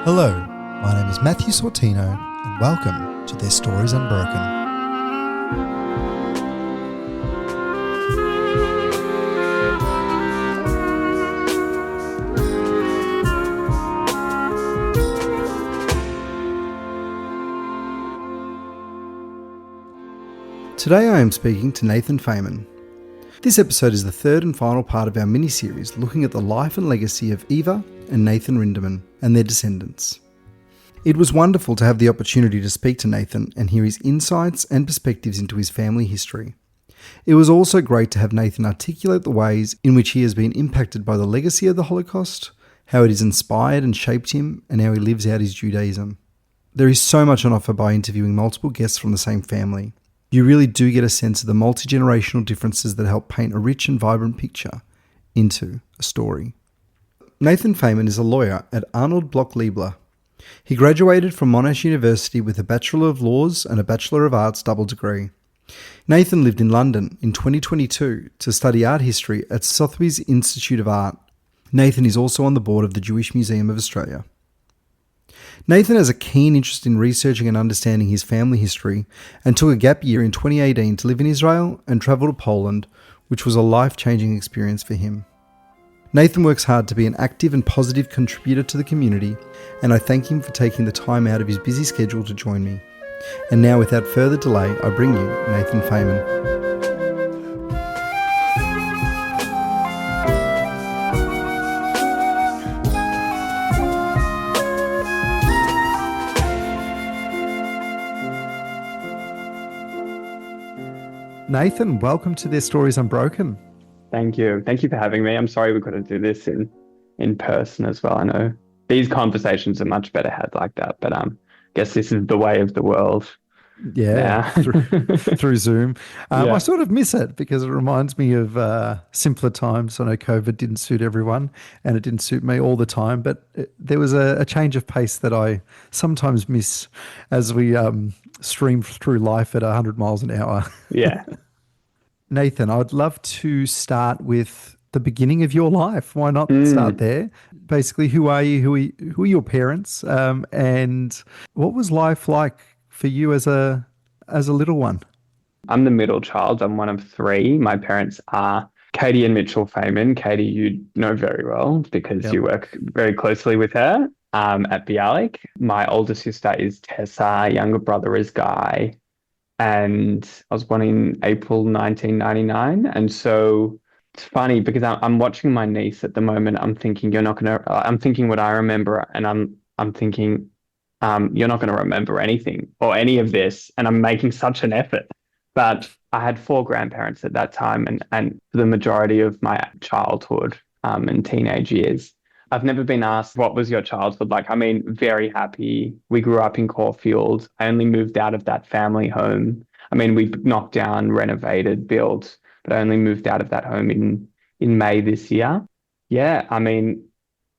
Hello, my name is Matthew Sortino and welcome to Their Stories Unbroken. Today I am speaking to Nathan Faiman. This episode is the third and final part of our mini-series looking at the life and legacy of Eva and Nathan Rynderman and their descendants. It was wonderful to have the opportunity to speak to Nathan and hear his insights and perspectives into his family history. It was also great to have Nathan articulate the ways in which he has been impacted by the legacy of the Holocaust, how it has inspired and shaped him, and how he lives out his Judaism. There is so much on offer by interviewing multiple guests from the same family. You really do get a sense of the multi-generational differences that help paint a rich and vibrant picture into a story. Nathan Faiman is a lawyer at Arnold Bloch Leibler. He graduated from Monash University with a Bachelor of Laws and a Bachelor of Arts double degree. Nathan lived in London in 2022 to study art history at Sotheby's Institute of Art. Nathan is also on the board of the Jewish Museum of Australia. Nathan has a keen interest in researching and understanding his family history and took a gap year in 2018 to live in Israel and travel to Poland, which was a life-changing experience for him. Nathan works hard to be an active and positive contributor to the community, and I thank him for taking the time out of his busy schedule to join me. And now, without further delay, I bring you Nathan Faiman. Nathan, welcome to Their Stories Unbroken. Thank you. Thank you for having me. I'm sorry we couldn't do this in person as well. I know these conversations are much better had like that, but I guess this is the way of the world. Yeah, through Zoom. I sort of miss it because it reminds me of simpler times. I know COVID didn't suit everyone and it didn't suit me all the time, but there was a change of pace that I sometimes miss as we stream through life at 100 miles an hour. Yeah. Nathan, I'd love to start with the beginning of your life. Why not start there? Basically, who are you? Who are your parents? And what was life like for you as a little one? I'm the middle child. I'm one of three. My parents are Katie and Mitchell Faiman. Katie, you know very well because you work very closely with her at Bialik. My older sister is Tessa. Younger brother is Guy. And I was born in April 1999. And so it's funny because I'm watching my niece at the moment. I'm thinking, I'm thinking what I remember. And I'm thinking, you're not going to remember anything or any of this. And I'm making such an effort. But I had four grandparents at that time. And for the majority of my childhood and teenage years, I've never been asked, what was your childhood like? I mean, very happy. We grew up in Caulfield. I only moved out of that family home. I mean, we knocked down, renovated, built, but I only moved out of that home in May this year. Yeah, I mean,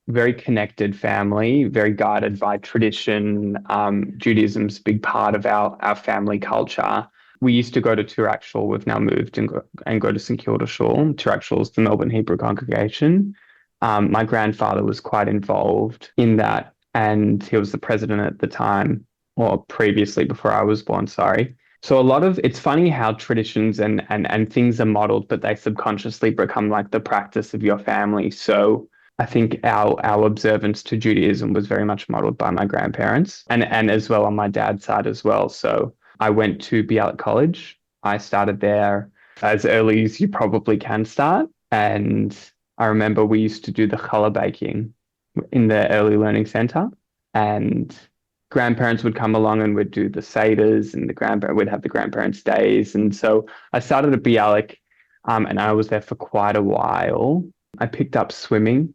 very connected family, very guided by tradition. Judaism's a big part of our family culture. We used to go to Turak Shul. We've now moved and go to St Kilda Shul. Turak Shul is the Melbourne Hebrew congregation. My grandfather was quite involved in that, and he was the president at the time, or previously before I was born, sorry. So it's funny how traditions and things are modeled, but they subconsciously become like the practice of your family. So I think our observance to Judaism was very much modeled by my grandparents and as well on my dad's side as well. So I went to Bialik College. I started there as early as you probably can start. And I remember we used to do the challah baking in the early learning center, and grandparents would come along and we'd do the seders, and we'd have the grandparents' days. And so I started at Bialik, and I was there for quite a while. I picked up swimming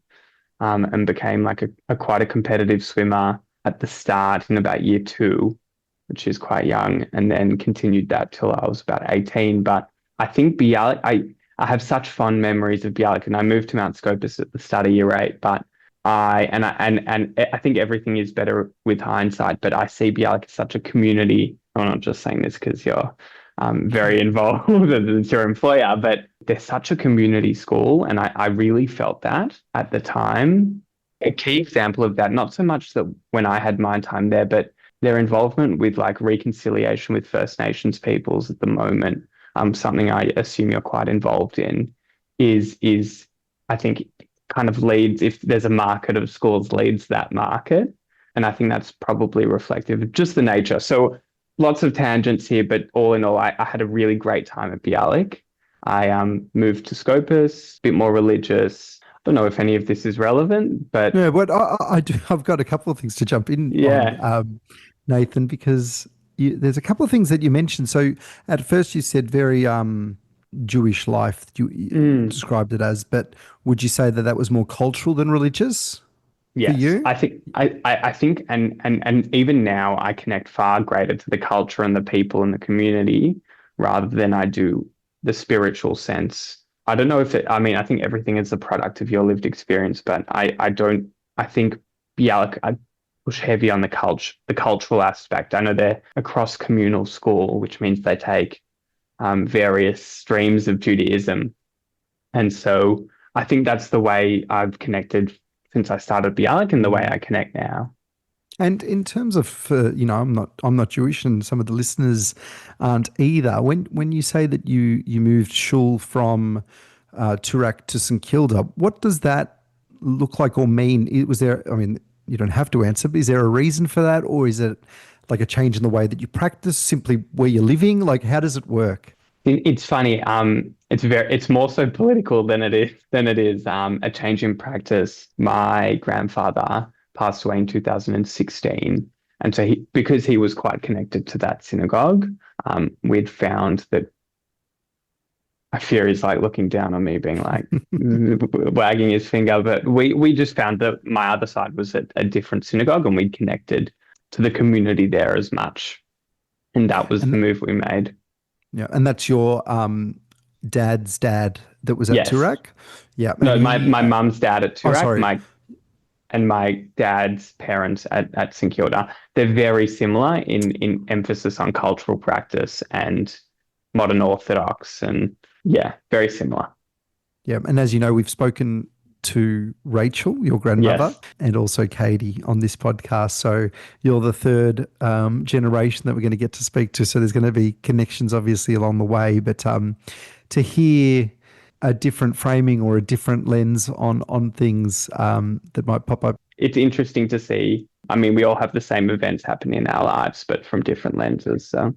and became like quite a competitive swimmer at the start in about year 2, which is quite young, and then continued that till I was about 18. But I think Bialik, I have such fond memories of Bialik, and I moved to Mount Scopus at the start of year 8. But I think everything is better with hindsight. But I see Bialik as such a community. I'm not just saying this because you're very involved as your employer, but they're such a community school, and I really felt that at the time. a key example of that, not so much that when I had my time there, but their involvement with like reconciliation with First Nations peoples at the moment, something I assume you're quite involved in, is I think kind of leads, if there's a market of schools, leads that market. And I think that's probably reflective of just the nature. So lots of tangents here, but all in all, I had a really great time at Bialik. I moved to Scopus, a bit more religious. I don't know if any of this is relevant, but No, but I do. I've got a couple of things to jump in on, yeah. Nathan, because there's a couple of things that you mentioned. So at first you said very Jewish life, you Mm. described it as, but would you say that that was more cultural than religious for Yes, you? I think and even now I connect far greater to the culture and the people and the community rather than I do the spiritual sense. I don't know if it, I mean, I think everything is a product of your lived experience, but I don't, I think, yeah, I push heavy on the cultural aspect. I know they're a cross-communal school, which means they take various streams of Judaism. And so I think that's the way I've connected since I started Bialik and the way I connect now. And in terms of, I'm not Jewish, and some of the listeners aren't either. When you say that you moved shul from Turak to St Kilda, what does that look like or mean? Was there? I mean, you don't have to answer, but is there a reason for that, or is it like a change in the way that you practice, simply where you're living? Like, how does it work? It's funny. It's more so political than it is a change in practice. My grandfather passed away in 2016, and so because he was quite connected to that synagogue, we'd found that I fear he's like looking down on me, being like wagging his finger. But we just found that my other side was at a different synagogue, and we'd connected to the community there as much, and that was the And move we made. yeah, and that's your dad's dad that was at Yes. Turak. Yeah, and No, he. my mum's dad at Oh, Turak, sorry. my dad's parents at St Kilda. They're very similar in emphasis on cultural practice and modern Orthodox, and yeah, very similar. Yeah, and as you know, we've spoken to Rachel, your grandmother, Yes. and also Katie on this podcast. So you're the third generation that we're going to get to speak to. So there's going to be connections, obviously, along the way. But to hear a different framing or a different lens on things that might pop up. It's interesting to see. I mean, we all have the same events happening in our lives, but from different lenses. So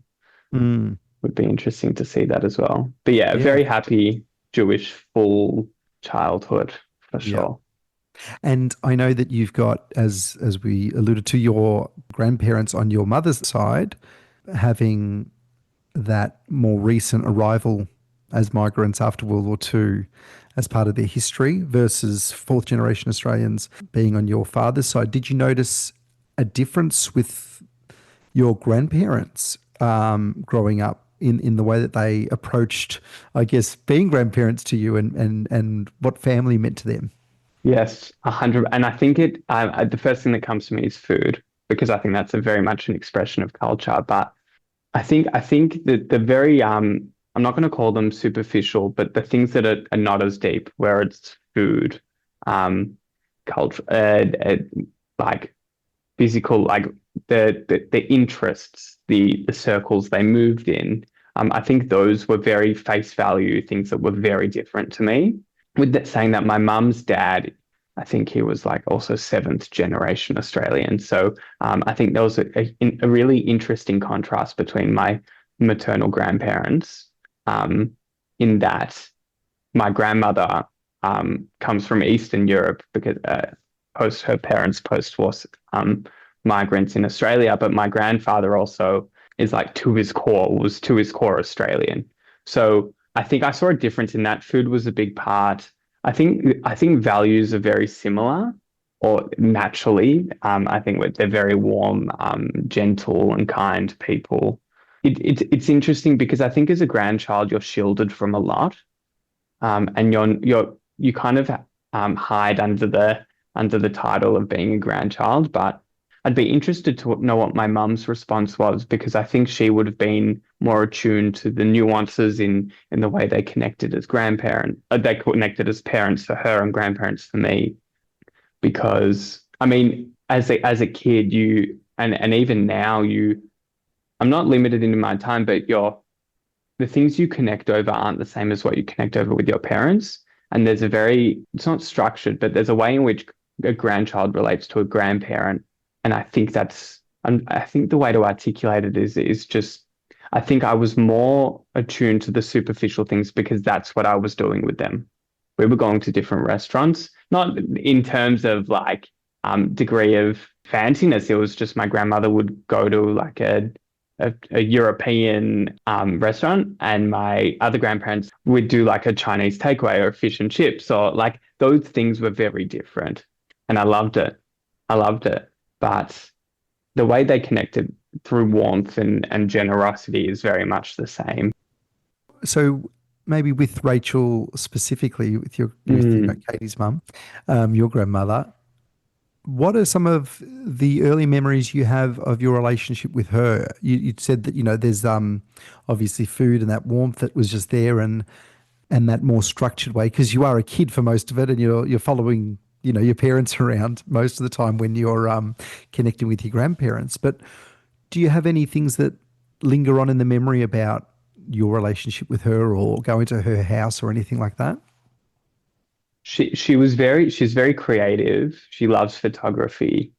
Mm, would be interesting to see that as well. But yeah, yeah, very happy Jewish full childhood for yeah. sure. And I know that you've got, as we alluded to, your grandparents on your mother's side having that more recent arrival as migrants after World War II as part of their history versus fourth generation Australians being on your father's side. Did you notice a difference with your grandparents growing up in the way that they approached, I guess, being grandparents to you and what family meant to them? Yes, 100. And I think the first thing that comes to me is food, because I think that's a very much an expression of culture. But I think that the very, I'm not going to call them superficial, but the things that are not as deep, where it's food, um, culture, like physical, like the interests, the circles they moved in. I think those were very face value things that were very different to me. With that saying that, my mum's dad, I think he was like also seventh generation Australian. So I think there was a really interesting contrast between my maternal grandparents, in that my grandmother comes from Eastern Europe because post her parents post-war migrants in Australia, but my grandfather also is like to his core Australian. So I think I saw a difference in that. Food was a big part. I think values are very similar, or naturally. I think they're very warm, gentle, and kind people. It's interesting because I think as a grandchild you're shielded from a lot, and you kind of hide under the title of being a grandchild. But I'd be interested to know what my mum's response was, because I think she would have been more attuned to the nuances in the way they connected as grandparents. They connected as parents for her and grandparents for me. because I mean, as a kid, and even now I'm not limited in my time, but the things you connect over aren't the same as what you connect over with your parents. And it's not structured, but there's a way in which a grandchild relates to a grandparent. And I think the way to articulate it is just, I think I was more attuned to the superficial things because that's what I was doing with them. We were going to different restaurants, not in terms of like degree of fanciness. It was just my grandmother would go to like a European restaurant, and my other grandparents would do like a Chinese takeaway or fish and chips, or like those things were very different. And I loved it. I loved it. But the way they connected through warmth and generosity is very much the same. So maybe with Rachel specifically, Katie's mum, your grandmother, what are some of the early memories you have of your relationship with her? You said that, there's obviously food and that warmth that was just there, and that more structured way, because you are a kid for most of it, and you're following, your parents around most of the time when you're connecting with your grandparents. But do you have any things that linger on in the memory about your relationship with her, or going to her house or anything like that? She's very creative. She loves photography,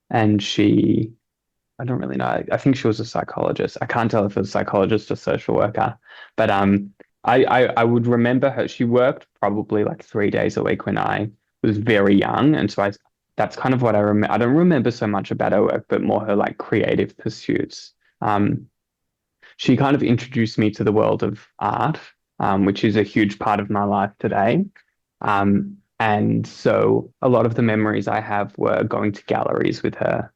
and I don't really know. I think she was a psychologist. I can't tell if it was a psychologist or social worker, but I would remember her. She worked probably like 3 days a week when I was very young, and so that's kind of what I remember. I don't remember so much about her work, but more her like creative pursuits. She kind of introduced me to the world of art, which is a huge part of my life today. And so a lot of the memories I have were going to galleries with her.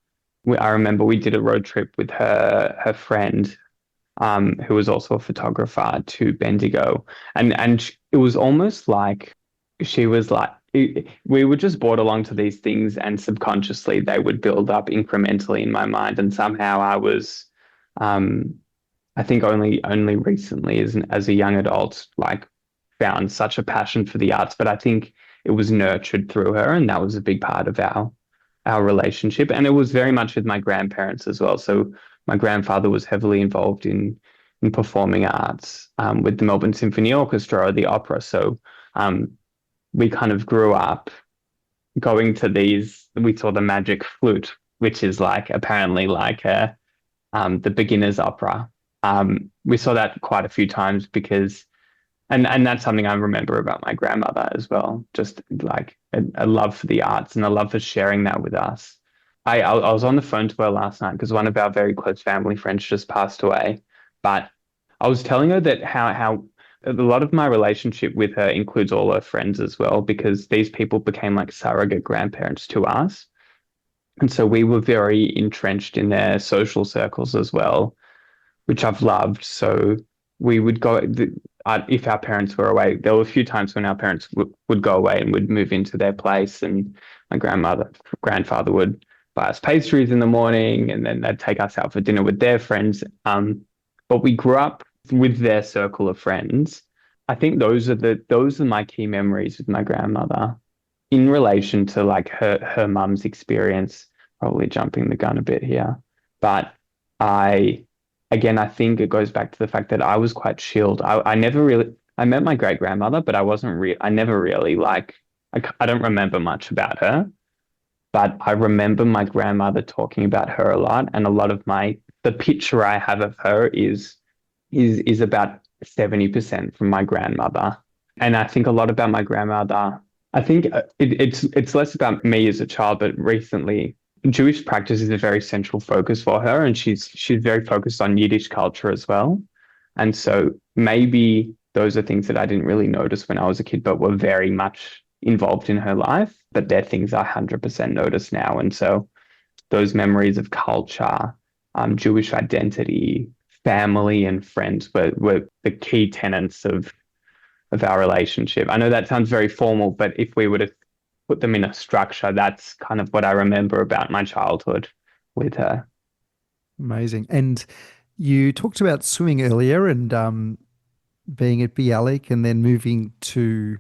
I remember we did a road trip with her friend, who was also a photographer, to Bendigo. And it was almost like she was like, we were just brought along to these things, and subconsciously they would build up incrementally in my mind. And somehow I think only recently as a young adult, like found such a passion for the arts, but I think it was nurtured through her, and that was a big part of our relationship. And it was very much with my grandparents as well. So my grandfather was heavily involved in performing arts, with the Melbourne Symphony Orchestra or the opera. So we kind of grew up going to these. We saw the Magic Flute, which is like apparently like the beginner's opera. We saw that quite a few times because. And that's something I remember about my grandmother as well, just like a love for the arts and a love for sharing that with us. I was on the phone to her last night because one of our very close family friends just passed away. But I was telling her that how a lot of my relationship with her includes all her friends as well, because these people became like surrogate grandparents to us. And so we were very entrenched in their social circles as well, which I've loved. So we would go, if our parents were away. There were a few times when our parents would go away and would move into their place, and my grandfather would buy us pastries in the morning, and then they'd take us out for dinner with their friends. But we grew up with their circle of friends. I think those are my key memories with my grandmother in relation to like her mum's experience. Probably jumping the gun a bit here, but I think it goes back to the fact that I was quite chilled. I met my great grandmother, but I never really I don't remember much about her, but I remember my grandmother talking about her a lot. And a lot of the picture I have of her is about 70% from my grandmother. And I think a lot about my grandmother. I think it's less about me as a child, but recently Jewish practice is a very central focus for her, and she's very focused on Yiddish culture as well. And so maybe those are things that I didn't really notice when I was a kid, but were very much involved in her life. But they're things I 100% notice now. And so those memories of culture, Jewish identity, family, and friends were the key tenets of our relationship. I know that sounds very formal, but if we were to put them in a structure, that's kind of what I remember about my childhood with her. Amazing. And you talked about swimming earlier, and being at Bialik and then moving to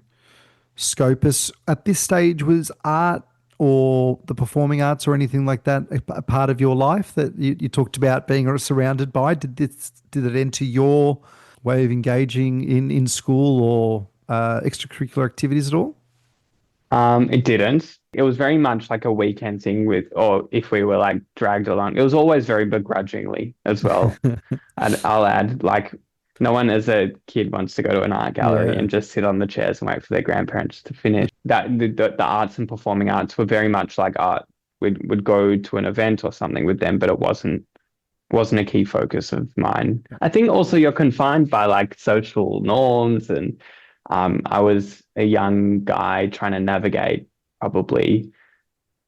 Scopus. At this stage, was art or the performing arts or anything like that a part of your life that you talked about being surrounded by? Did it enter your way of engaging in school or extracurricular activities at all? It didn't. It was very much like a weekend thing or if we were like dragged along, it was always very begrudgingly as well. And I'll add, like, no one as a kid wants to go to an art gallery Yeah. and just sit on the chairs and wait for their grandparents to finish. That the arts and performing arts were very much like art. We'd go to an event or something with them, but it wasn't a key focus of mine. I think also you're confined by like social norms, and I was a young guy trying to navigate probably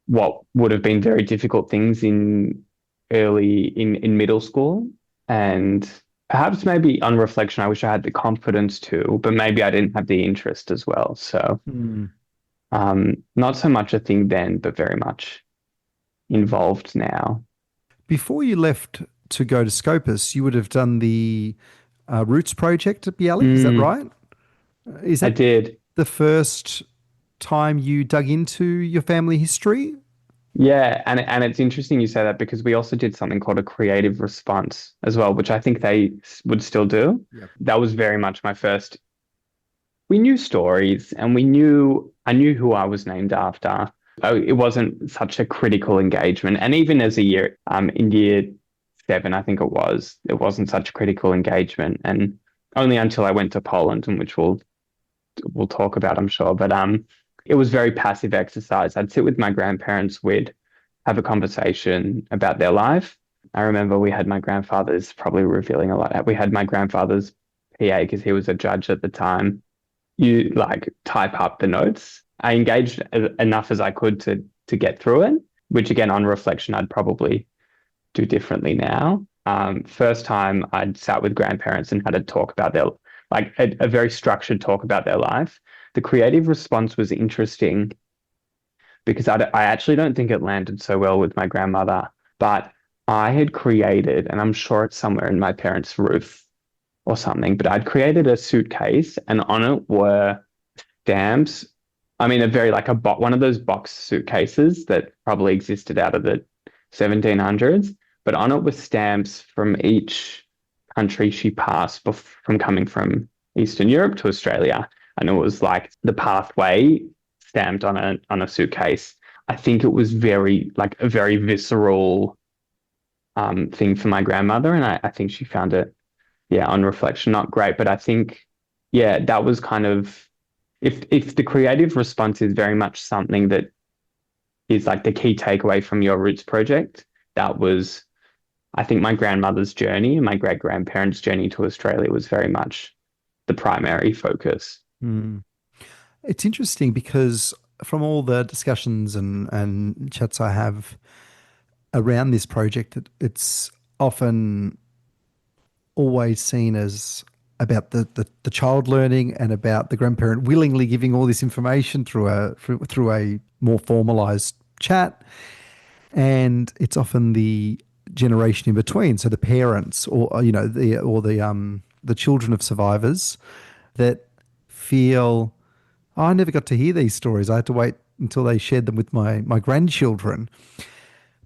what would have been very difficult things in middle school. And perhaps maybe on reflection, I wish I had the confidence to, but maybe I didn't have the interest as well. So Hmm. not so much a thing then, but very much involved now. Before you left to go to Scopus, you would have done the Roots project at Bialik. Is that Mm, right? Is I that did. the first time you dug into your family history? Yeah, and it's interesting you say that because we also did something called a creative response as well, which I think they would still do. Yep. That was very much my first. We knew stories, and I knew who I was named after. Oh, it wasn't such a critical engagement, and even as in year seven, I think it wasn't such critical engagement, and only until I went to Poland, and which we'll talk about, I'm sure. But it was very passive exercise. I'd sit with my grandparents, we'd have a conversation about their life. I remember we had my grandfather's, probably revealing a lot. We had my grandfather's PA because he was a judge at the time. You like type up the notes. I engaged enough as I could to get through it, which again, on reflection, I'd probably do differently now. First time I'd sat with grandparents and had a talk about a very structured talk about their life. The creative response was interesting because I actually don't think it landed so well with my grandmother, but I had created, and I'm sure it's somewhere in my parents' roof or something, but I'd created a suitcase and on it were stamps. I mean, one of those box suitcases that probably existed out of the 1700s, but on it were stamps from each country she passed from coming from Eastern Europe to Australia. And it was like the pathway stamped on a suitcase. I think it was a very visceral thing for my grandmother. And I think she found it, yeah, on reflection, not great. But I think, yeah, that was kind of, if the creative response is very much something that is like the key takeaway from your Roots project, that was, I think my grandmother's journey and my great grandparents' journey to Australia was very much the primary focus. Hmm. It's interesting because from all the discussions and chats I have around this project, it's often always seen as about the child learning and about the grandparent willingly giving all this information through a more formalized chat. And it's often the generation in between, so the parents or the children of survivors that feel, oh, I never got to hear these stories. I had to wait until they shared them with my grandchildren.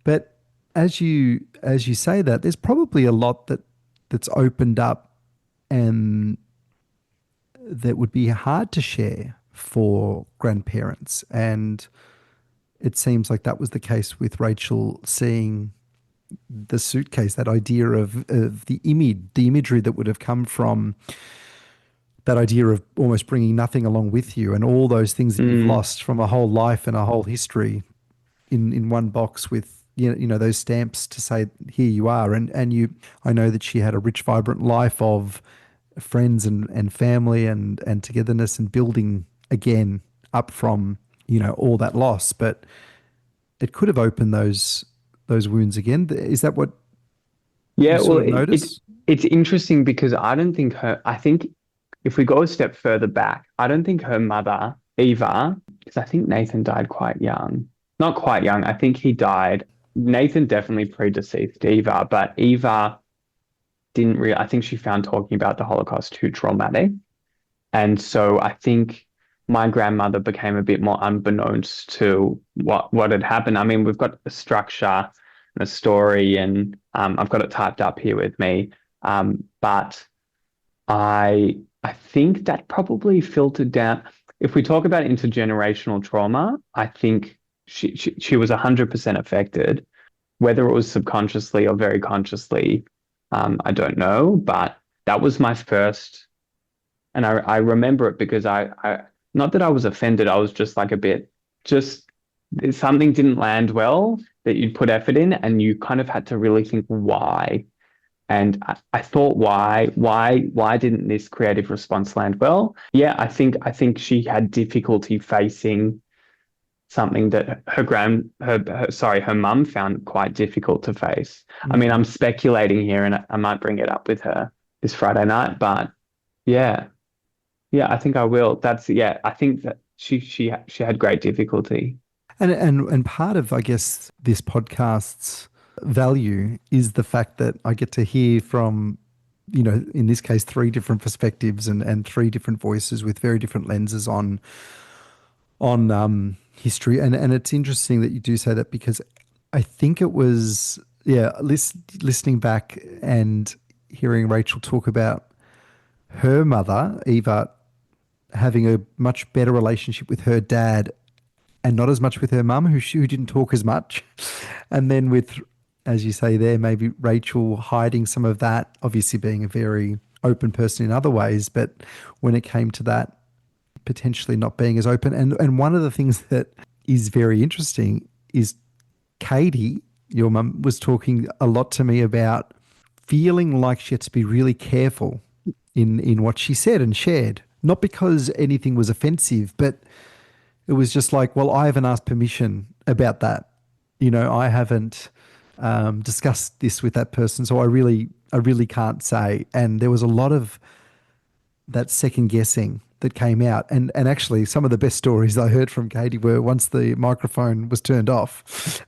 But as you say that, there's probably a lot that's opened up and that would be hard to share for grandparents. And it seems like that was the case with Rachel seeing the suitcase, that idea of the imagery that would have come from that idea of almost bringing nothing along with you and all those things that you've Mm, lost from a whole life and a whole history in one box with those stamps to say here you are. And I know that she had a rich, vibrant life of friends and family and togetherness and building again up from all that loss, but it could have opened those wounds again. Is that what you yeah, well, sort of notice? it's interesting because I think if we go a step further back, I don't think her mother, Eva, because I think Nathan died quite young. Not quite young. I think he died. Nathan definitely predeceased Eva, but Eva didn't really, I think she found talking about the Holocaust too traumatic. And so I think my grandmother became a bit more unbeknownst to what had happened. I mean, we've got a structure and a story, and I've got it typed up here with me. But I think that probably filtered down. If we talk about intergenerational trauma, I think she was 100% affected. Whether it was subconsciously or very consciously, I don't know. But that was my first, and I remember it because I not that I was offended. I was just like a bit, just something didn't land well that you'd put effort in, and you kind of had to really think why. And I thought, why didn't this creative response land well? Yeah, I think she had difficulty facing something that her mum found quite difficult to face. I mean, I'm speculating here, and I might bring it up with her this Friday night, but yeah, yeah, I think I will. I think that she had great difficulty. And part of, I guess, this podcast's value is the fact that I get to hear from, in this case, three different perspectives and three different voices with very different lenses on history. And it's interesting that you do say that, because I think it was, listening back and hearing Rachel talk about her mother, Eva, having a much better relationship with her dad and not as much with her mum, who didn't talk as much. And then with, as you say there, maybe Rachel hiding some of that, obviously being a very open person in other ways, but when it came to that, potentially not being as open. And one of the things that is very interesting is Katie, your mum, was talking a lot to me about feeling like she had to be really careful in what she said and shared. Not because anything was offensive, but it was just like, well, I haven't asked permission about that. I haven't discussed this with that person, so I really can't say. And there was a lot of that second guessing that came out. And actually, some of the best stories I heard from Katie were once the microphone was turned off.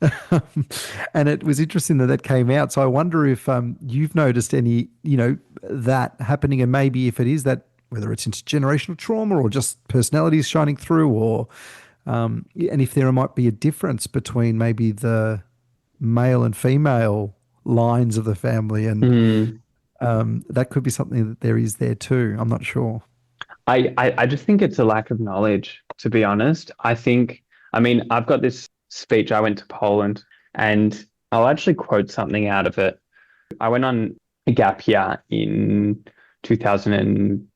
And it was interesting that came out. So I wonder if you've noticed any, that happening, and maybe if it is that, whether it's intergenerational trauma or just personalities shining through, or and if there might be a difference between maybe the male and female lines of the family, and that could be something that there is there too. I'm not sure. I just think it's a lack of knowledge, to be honest. I mean, I've got this speech. I went to Poland, and I'll actually quote something out of it. I went on a gap year in 2018.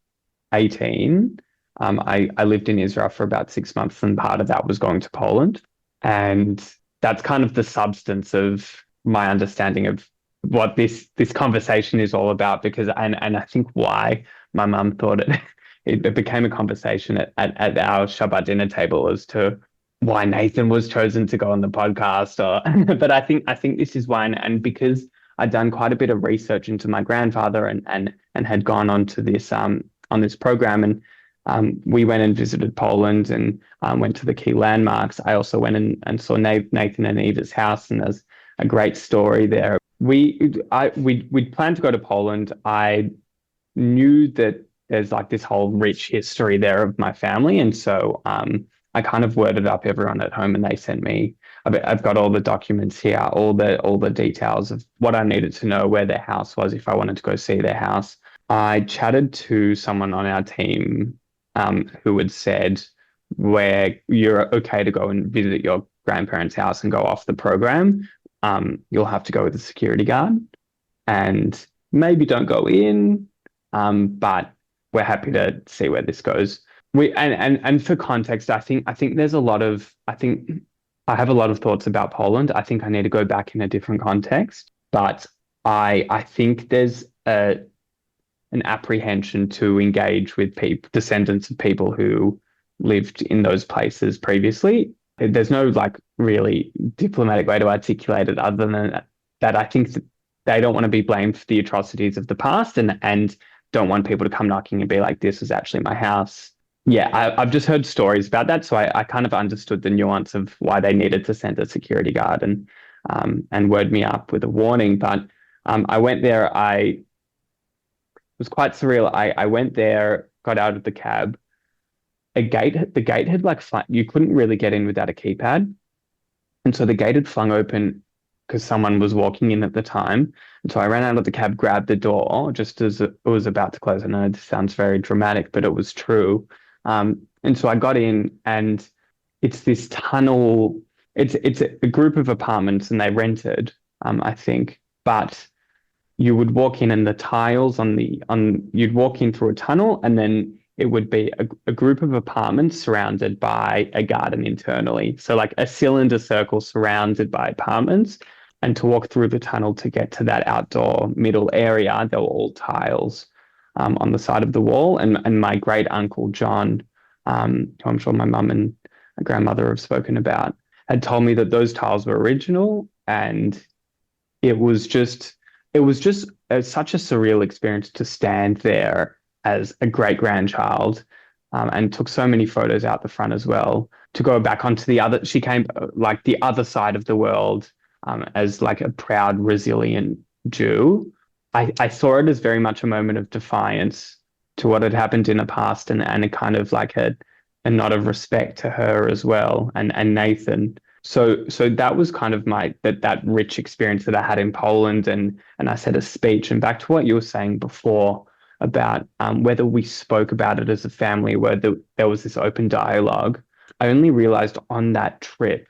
I lived in Israel for about 6 months, and part of that was going to Poland. And that's kind of the substance of my understanding of what this conversation is all about, because and I think why my mum thought it became a conversation at our Shabbat dinner table as to why Nathan was chosen to go on the podcast. But I think this is why, and because I'd done quite a bit of research into my grandfather and had gone on to this on this program, and we went and visited Poland and went to the key landmarks. I also went and saw Nathan and Eva's house, and there's a great story there. We'd planned to go to Poland. I knew that there's like this whole rich history there of my family, and so I kind of worded up everyone at home, and they sent me. I've got all the documents here, all the details of what I needed to know, where their house was, if I wanted to go see their house. I chatted to someone on our team who had said, where you're okay to go and visit your grandparents' house and go off the program, you'll have to go with a security guard, and maybe don't go in, but we're happy to see where this goes. And for context, I think there's a lot of, I have a lot of thoughts about Poland. I think I need to go back in a different context, but I think there's an apprehension to engage with descendants of people who lived in those places previously. There's no like really diplomatic way to articulate it other than that I think that they don't want to be blamed for the atrocities of the past, and don't want people to come knocking and be like, this is actually my house. Yeah, I've just heard stories about that, so I kind of understood the nuance of why they needed to send a security guard and word me up with a warning. But I went there. It was quite surreal. I went there, got out of the cab, the gate had like, you couldn't really get in without a keypad. And so the gate had flung open because someone was walking in at the time. And so I ran out of the cab, grabbed the door just as it was about to close. I know this sounds very dramatic, but it was true. And so I got in, and it's this tunnel. It's a group of apartments, and they rented, I think. But you would walk in, and the tiles you'd walk in through a tunnel, and then it would be a group of apartments surrounded by a garden internally. So like a cylinder circle surrounded by apartments. And to walk through the tunnel to get to that outdoor middle area, they were all tiles on the side of the wall. And my great uncle John, who I'm sure my mum and my grandmother have spoken about, had told me that those tiles were original. And it was just such a surreal experience to stand there as a great-grandchild, and took so many photos out the front as well, to go back onto she came like the other side of the world, as like a proud, resilient Jew. I saw it as very much a moment of defiance to what had happened in the past, and a kind of like a nod of respect to her as well, and Nathan. So that was kind of that rich experience that I had in Poland, and I said a speech. And back to what you were saying before about whether we spoke about it as a family, where there was this open dialogue. I only realized on that trip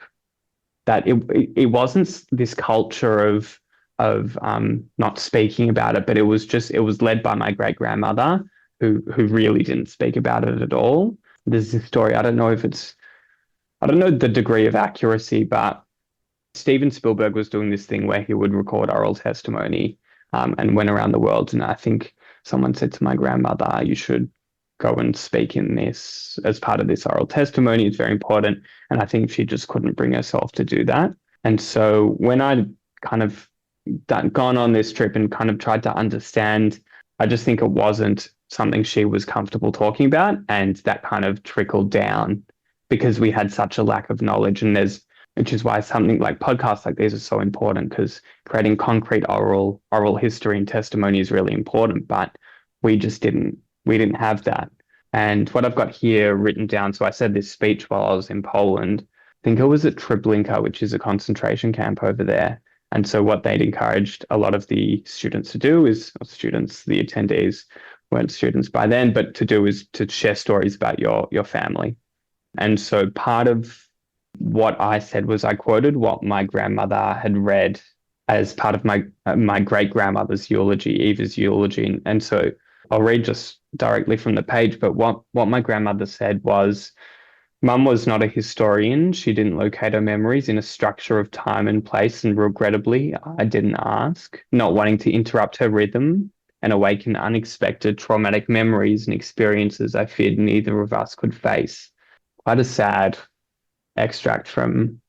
that it wasn't this culture of not speaking about it, but it was led by my great grandmother, who really didn't speak about it at all. There's this story. I don't know the degree of accuracy, but Steven Spielberg was doing this thing where he would record oral testimony, and went around the world. And I think someone said to my grandmother, "You should go and speak in this as part of this oral testimony. It's very important." And I think she just couldn't bring herself to do that. And so when I kind of gone on this trip and kind of tried to understand, I just think it wasn't something she was comfortable talking about. And that kind of trickled down because we had such a lack of knowledge. And which is why something like podcasts like these are so important, because creating concrete oral history and testimony is really important, but we didn't have that. And what I've got here written down, so I said this speech while I was in Poland. I think it was at Treblinka, which is a concentration camp over there. And so what they'd encouraged a lot of the students to do the attendees weren't students by then, but to do is to share stories about your family. And so part of what I said was I quoted what my grandmother had read as part of my great-grandmother's eulogy, Eva's eulogy. And so I'll read just directly from the page, but what my grandmother said was, "Mum was not a historian. She didn't locate her memories in a structure of time and place, and regrettably, I didn't ask, not wanting to interrupt her rhythm and awaken unexpected traumatic memories and experiences I feared neither of us could face." Quite a sad extract from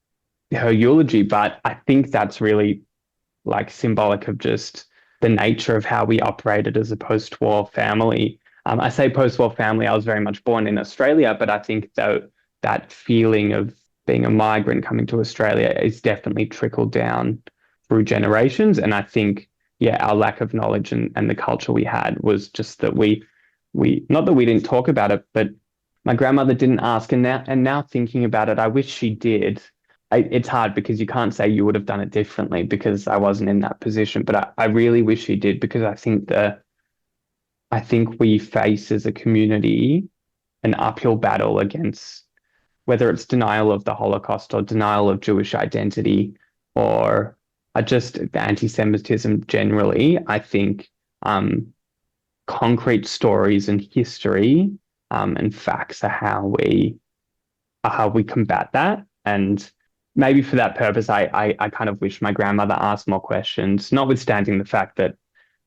her eulogy, but I think that's really like symbolic of just the nature of how we operated as a post-war family. I say post-war family, I was very much born in Australia, but I think that feeling of being a migrant coming to Australia is definitely trickled down through generations. And I think, our lack of knowledge and the culture we had was just that we not that we didn't talk about it, but my grandmother didn't ask. And now thinking about it, I wish she did. It's hard because you can't say you would have done it differently because I wasn't in that position, but I really wish she did, because I think we face as a community an uphill battle against whether it's denial of the Holocaust or denial of Jewish identity or just anti-Semitism generally. I think concrete stories and history and facts are how we combat that. And maybe for that purpose, I kind of wish my grandmother asked more questions, notwithstanding the fact that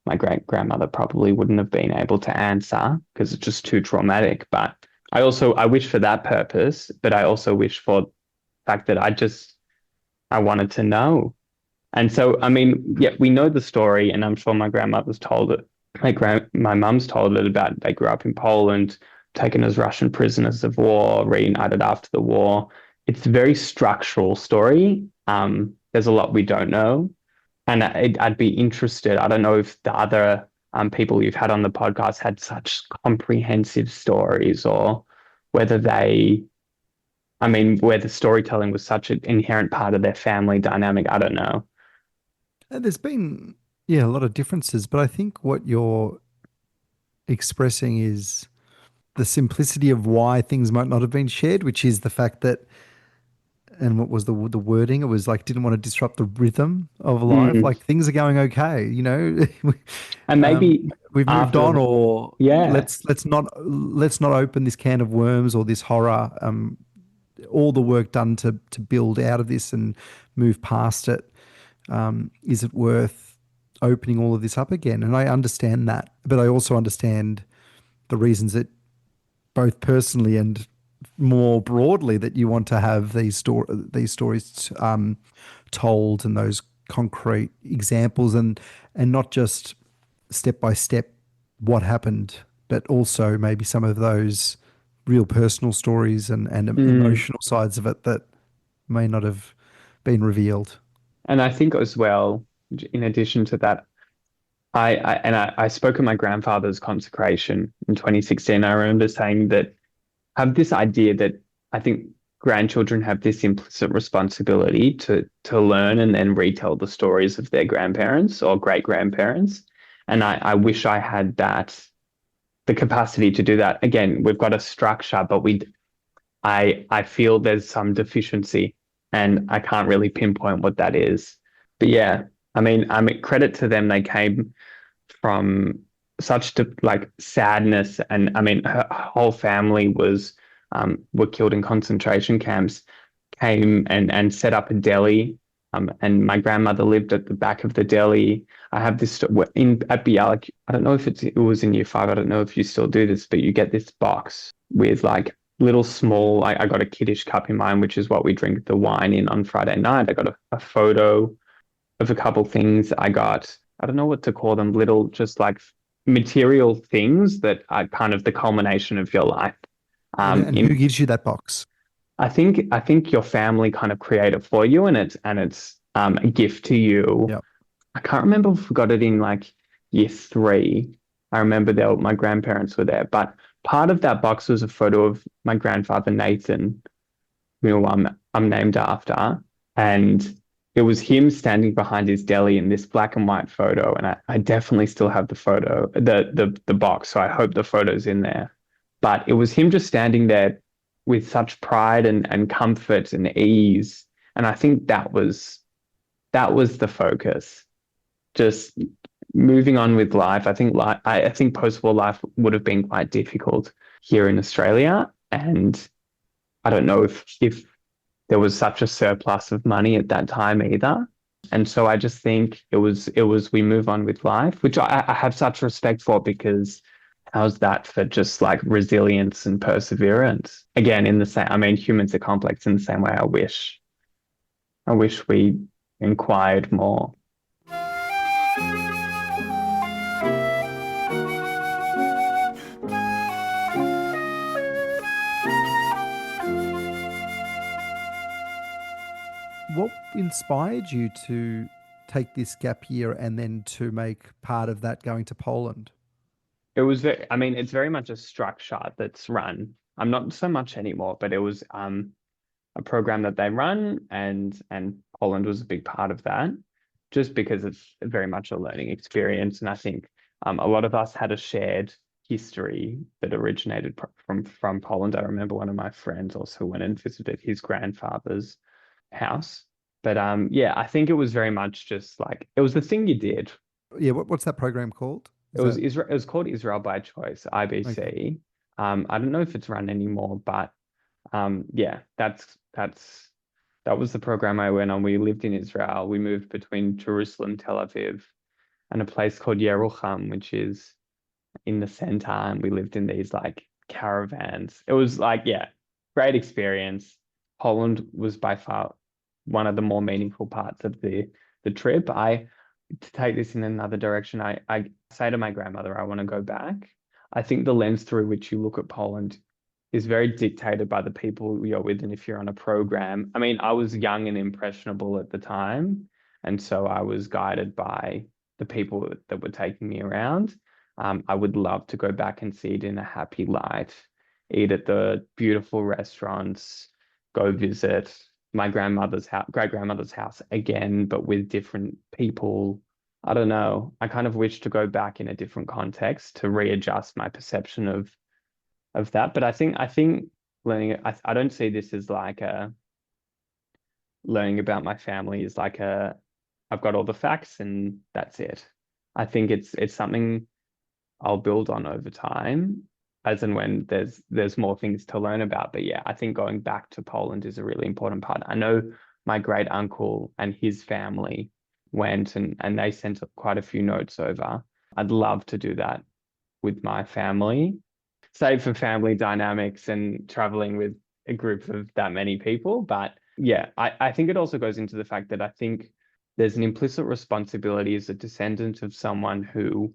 my great-grandmother probably wouldn't have been able to answer because it's just too traumatic. But I wish for that purpose, but I also wish for the fact that I wanted to know. And so, I mean, we know the story, and I'm sure my grandmother's told it. My mum's told it about they grew up in Poland, taken as Russian prisoners of war, reunited after the war. It's a very structural story. There's a lot we don't know. And I'd be interested. I don't know if the other people you've had on the podcast had such comprehensive stories or whether they, I mean, where the storytelling was such an inherent part of their family dynamic. I don't know. And there's been, yeah, a lot of differences, but I think what you're expressing is the simplicity of why things might not have been shared, which is the fact that, and what was the wording? It was like didn't want to disrupt the rhythm of life. Mm. Like things are going okay, And maybe we've moved on, after, or yeah. let's not open this can of worms or this horror. All the work done to build out of this and move past it. Is it worth opening all of this up again? And I understand that, but I also understand the reasons that both personally and more broadly that you want to have these stories told, and those concrete examples, and not just step by step what happened, but also maybe some of those real personal stories and Mm. emotional sides of it that may not have been revealed. And I think as well, in addition to that, I spoke at my grandfather's consecration in 2016. I remember saying that I have this idea that I think grandchildren have this implicit responsibility to learn and then retell the stories of their grandparents or great grandparents. And I wish I had the capacity to do that. Again, we've got a structure, but I feel there's some deficiency and I can't really pinpoint what that is. But yeah, I mean, credit to them. They came from such like sadness, and I mean, her whole family were killed in concentration camps. Came and set up a deli, and my grandmother lived at the back of the deli. I have this in at Bialik. I don't know if it was in year five. I don't know if you still do this, but you get this box with like little small. I got a kiddish cup in mine, which is what we drink the wine in on Friday night. I got a photo of a couple things. I got, I don't know what to call them, little just like material things that are kind of the culmination of your life. And who In gives you that box? I think your family kind of create it for you, and it's a gift to you. Yeah. I can't remember if we got it in like year three. I remember my grandparents were there, but part of that box was a photo of my grandfather Nathan, who I'm named after, and it was him standing behind his deli in this black and white photo, and I definitely still have the photo, the box, so I hope the photo's in there. But it was him just standing there with such pride and comfort and ease, and I think that was the focus. Just moving on with life. I think post-war life would have been quite difficult here in Australia, and I don't know if there was such a surplus of money at that time either. And so I just think it was we move on with life, which I have such respect for, because how's that for just like resilience and perseverance? Again, in the same, I mean, humans are complex in the same way. I wish we inquired more. What inspired you to take this gap year and then to make part of that going to Poland? It was I mean, it's very much a structure that's run. I'm not so much anymore, but it was a program that they run, and Poland was a big part of that, just because it's very much a learning experience. And I think a lot of us had a shared history that originated from Poland. I remember one of my friends also went and visited his grandfather's house. But yeah, I think it was very much just like it was the thing you did. Yeah, what's that program called? It Is was that Israel. It was called Israel by Choice, okay? IBC. I don't know if it's run anymore, but yeah, that was the program I went on. We lived in Israel. We moved between Jerusalem, Tel Aviv, and a place called Yerucham, which is in the center. And we lived in these like caravans. It was like, yeah, great experience. Poland was by far one of the more meaningful parts of the trip. To take this in another direction, I say to my grandmother, I want to go back. I think the lens through which you look at Poland is very dictated by the people you're with. And if you're on a program, I mean, I was young and impressionable at the time. And so I was guided by the people that were taking me around. I would love to go back and see it in a happy light. eat at the beautiful restaurants, go visit my grandmother's house, great grandmother's house again, but with different people. I don't know. I kind of wish to go back in a different context to readjust my perception of that. But I think learning I don't see this as like a learning about my family is like a I've got all the facts and that's it. I think it's something I'll build on over time, as and when there's more things to learn about. But yeah, I think going back to Poland is a really important part. I know my great uncle and his family went and they sent quite a few notes over. I'd love to do that with my family, save for family dynamics and traveling with a group of that many people. But yeah, I think it also goes into the fact that I think there's an implicit responsibility as a descendant of someone who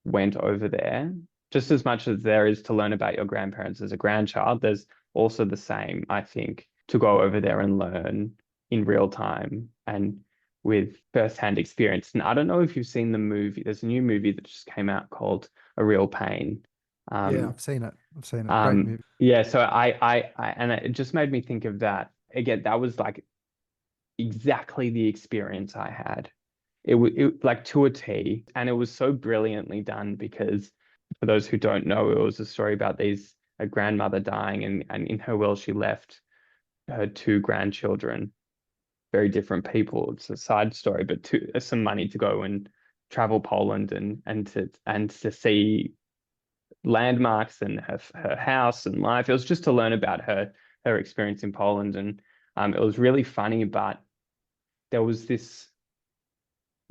went over there. Just as much as there is to learn about your grandparents as a grandchild, there's also the same, I think, to go over there and learn in real time and with firsthand experience. And I don't know if you've seen the movie. There's a new movie that just came out called A Real Pain. Yeah, Um, I've seen it. I've seen it. Great movie. yeah, so and it just made me think of that. Again, that was like exactly the experience I had. It was like to a T, and it was so brilliantly done because for those who don't know, it was a story about a grandmother dying, and in her will she left her two grandchildren, very different people. It's a side story, but some money to go and travel Poland and to see landmarks and her house and life. It was just to learn about her experience in Poland, and it was really funny. But there was this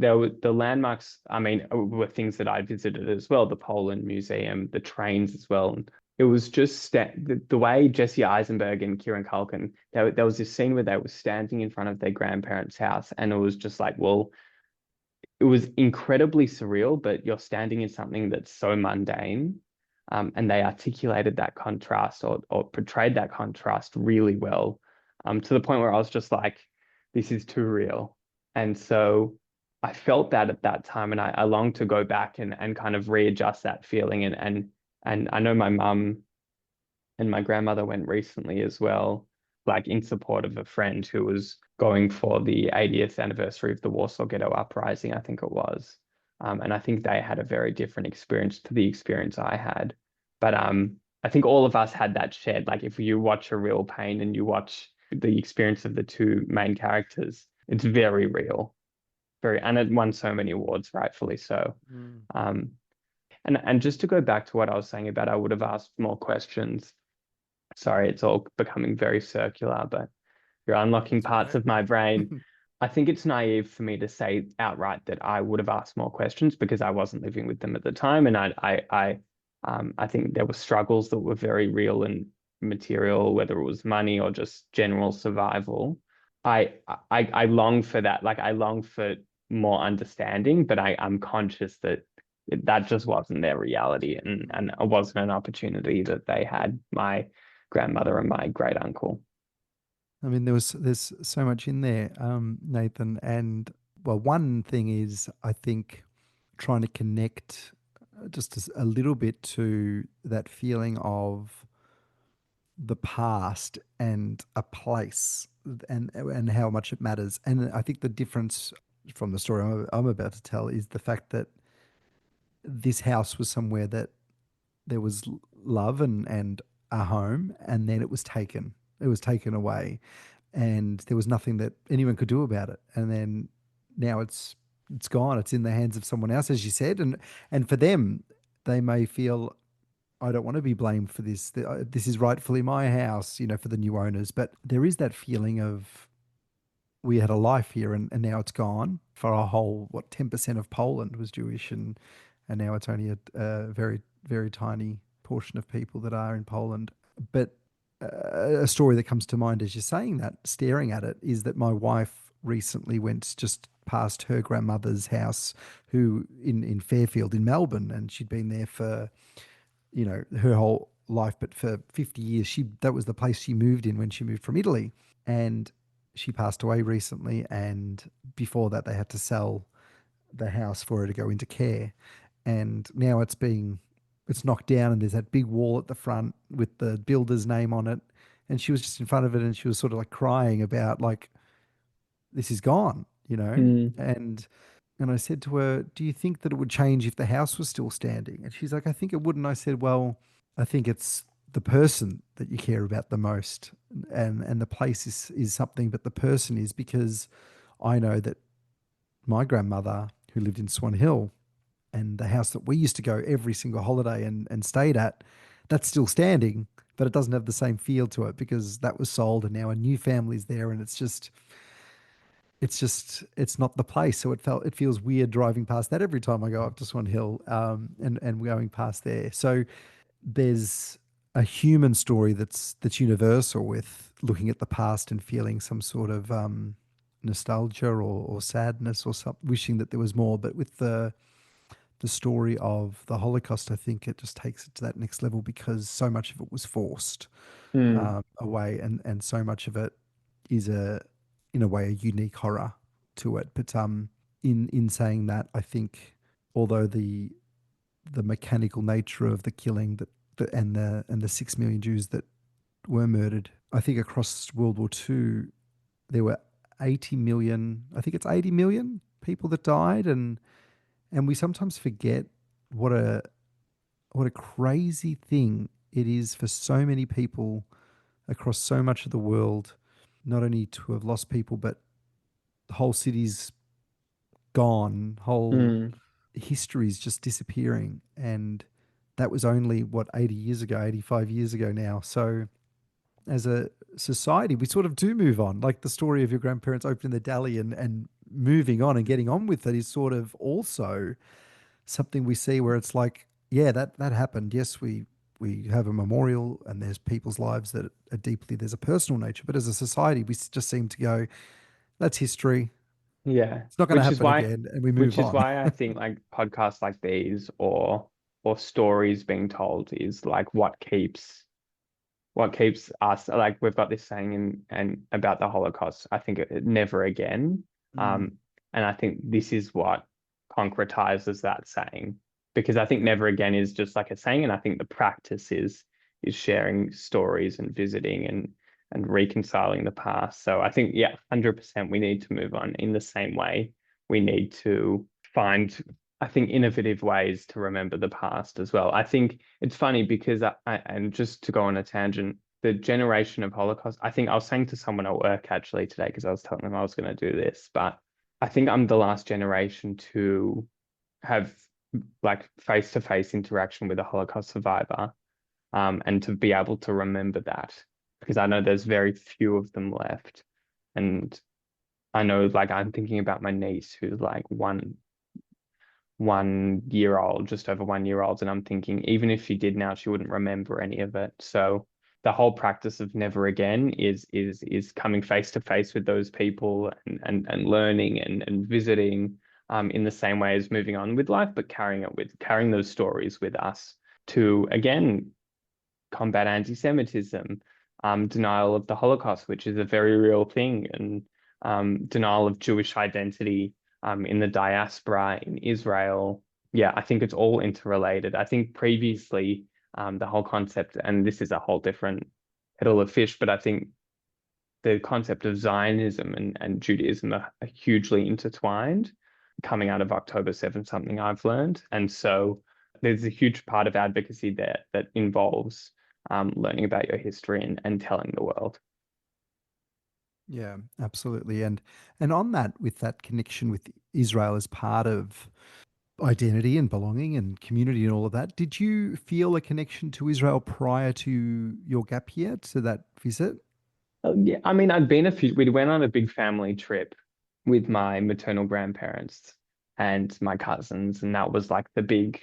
there were the landmarks, I mean, were things that I visited as well, the Poland Museum, the trains as well. And it was just the way Jesse Eisenberg and Kieran Culkin, there was this scene where they were standing in front of their grandparents' house, and it was just like, well, it was incredibly surreal, but you're standing in something that's so mundane. And they articulated that contrast or portrayed that contrast really well, to the point where I was just like, this is too real. And so I felt that at that time, and I longed to go back and kind of readjust that feeling. And I know my mum and my grandmother went recently as well, like in support of a friend who was going for the 80th anniversary of the Warsaw Ghetto Uprising, I think it was. And I think they had a very different experience to the experience I had. But I think all of us had that shared. Like if you watch A Real Pain and you watch the experience of the two main characters, it's very real, and it won so many awards, rightfully so. Mm. Um, and just to go back to what I was saying about I would have asked more questions. Sorry, it's all becoming very circular, but you're unlocking It's all parts right. of my brain. I think it's naive for me to say outright that I would have asked more questions because I wasn't living with them at the time, and I think there were struggles that were very real and material, whether it was money or just general survival. I long for that. Like I long for more understanding, but I'm conscious that that just wasn't their reality, and it wasn't an opportunity that they had. My grandmother and my great uncle. I mean, there's so much in there, Nathan. And well, one thing is, I think, trying to connect just a little bit to that feeling of the past and a place and how much it matters. And I think the difference from the story I'm about to tell is the fact that this house was somewhere that there was love and a home, and then it was taken. It was taken away, and there was nothing that anyone could do about it. And then now it's gone. It's in the hands of someone else, as you said, and for them, they may feel, I don't want to be blamed for this. This is rightfully my house, for the new owners. But there is that feeling of, we had a life here, and now it's gone. For a whole, 10% of Poland was Jewish, and now it's only a very, very tiny portion of people that are in Poland. But a story that comes to mind as you're saying that, staring at it, is that my wife recently went just past her grandmother's house, who in Fairfield in Melbourne, and she'd been there for her whole life, but for 50 years that was the place she moved in when she moved from Italy. And she passed away recently, and before that they had to sell the house for her to go into care, and now it's being it's knocked down and there's that big wall at the front with the builder's name on it. And she was just in front of it and she was sort of like crying about like, this is gone, you know? Mm, And I said to her, do you think that it would change if the house was still standing? And she's like, I think it would. And I said, well, I think it's the person that you care about the most. And the place is something, but the person is, because I know that my grandmother, who lived in Swan Hill, and the house that we used to go every single holiday and stayed at, that's still standing, but it doesn't have the same feel to it because that was sold and now a new family's there, and it's not the place. So it feels weird driving past that every time I go up to Swan Hill, and going past there. So there's a human story that's universal with looking at the past and feeling some sort of nostalgia or sadness or something, wishing that there was more. But with the story of the Holocaust, I think it just takes it to that next level because so much of it was forced mm, away, and so much of it is in a way, a unique horror to it. But in saying that, I think although the mechanical nature of the killing and the 6 million Jews that were murdered, I think across World War II there were 80 million. I think it's 80 million people that died, and we sometimes forget what a crazy thing it is for so many people across so much of the world, not only to have lost people, but whole cities gone, whole mm. histories just disappearing. And that was only, what, 80 years ago, 85 years ago now. So as a society, we sort of do move on. Like the story of your grandparents opening the deli and moving on and getting on with it is sort of also something we see where it's like, yeah, that happened. Yes, we have a memorial and there's people's lives that are deeply, there's a personal nature. But as a society, we just seem to go, that's history. Yeah, It's not going to happen again, and we move on. I think like podcasts like these or stories being told is like what keeps us, like we've got this saying and about the Holocaust, I think never again. Mm, And I think this is what concretizes that saying, because I think yeah. never again is just like a saying, and I think the practice is sharing stories and visiting and reconciling the past. So I think, yeah, 100% we need to move on in the same way. We need to find, I think, innovative ways to remember the past as well. I think it's funny because and just to go on a tangent, the generation of Holocaust, I think I was saying to someone at work actually today, because I was telling them I was going to do this, but I think I'm the last generation to have like face-to-face interaction with a Holocaust survivor, and to be able to remember that, because I know there's very few of them left. And I know, like, I'm thinking about my niece who's like 1 year old, just over 1 year old, and I'm thinking even if she did now, she wouldn't remember any of it. So the whole practice of never again is coming face to face with those people and learning and visiting, in the same way as moving on with life, but carrying those stories with us to again combat anti-Semitism, denial of the Holocaust, which is a very real thing, and denial of Jewish identity, in the diaspora in Israel. Yeah, I think it's all interrelated. I think previously, the whole concept, and this is a whole different kettle of fish, but I think the concept of Zionism and Judaism are hugely intertwined, coming out of October 7th, something I've learned. And so there's a huge part of advocacy there that involves, learning about your history and telling the world. Yeah, absolutely. And on that, with that connection with Israel as part of identity and belonging and community and all of that, did you feel a connection to Israel prior to your gap year, to that visit? Yeah, I mean, we went on a big family trip with my maternal grandparents and my cousins, and that was like the big,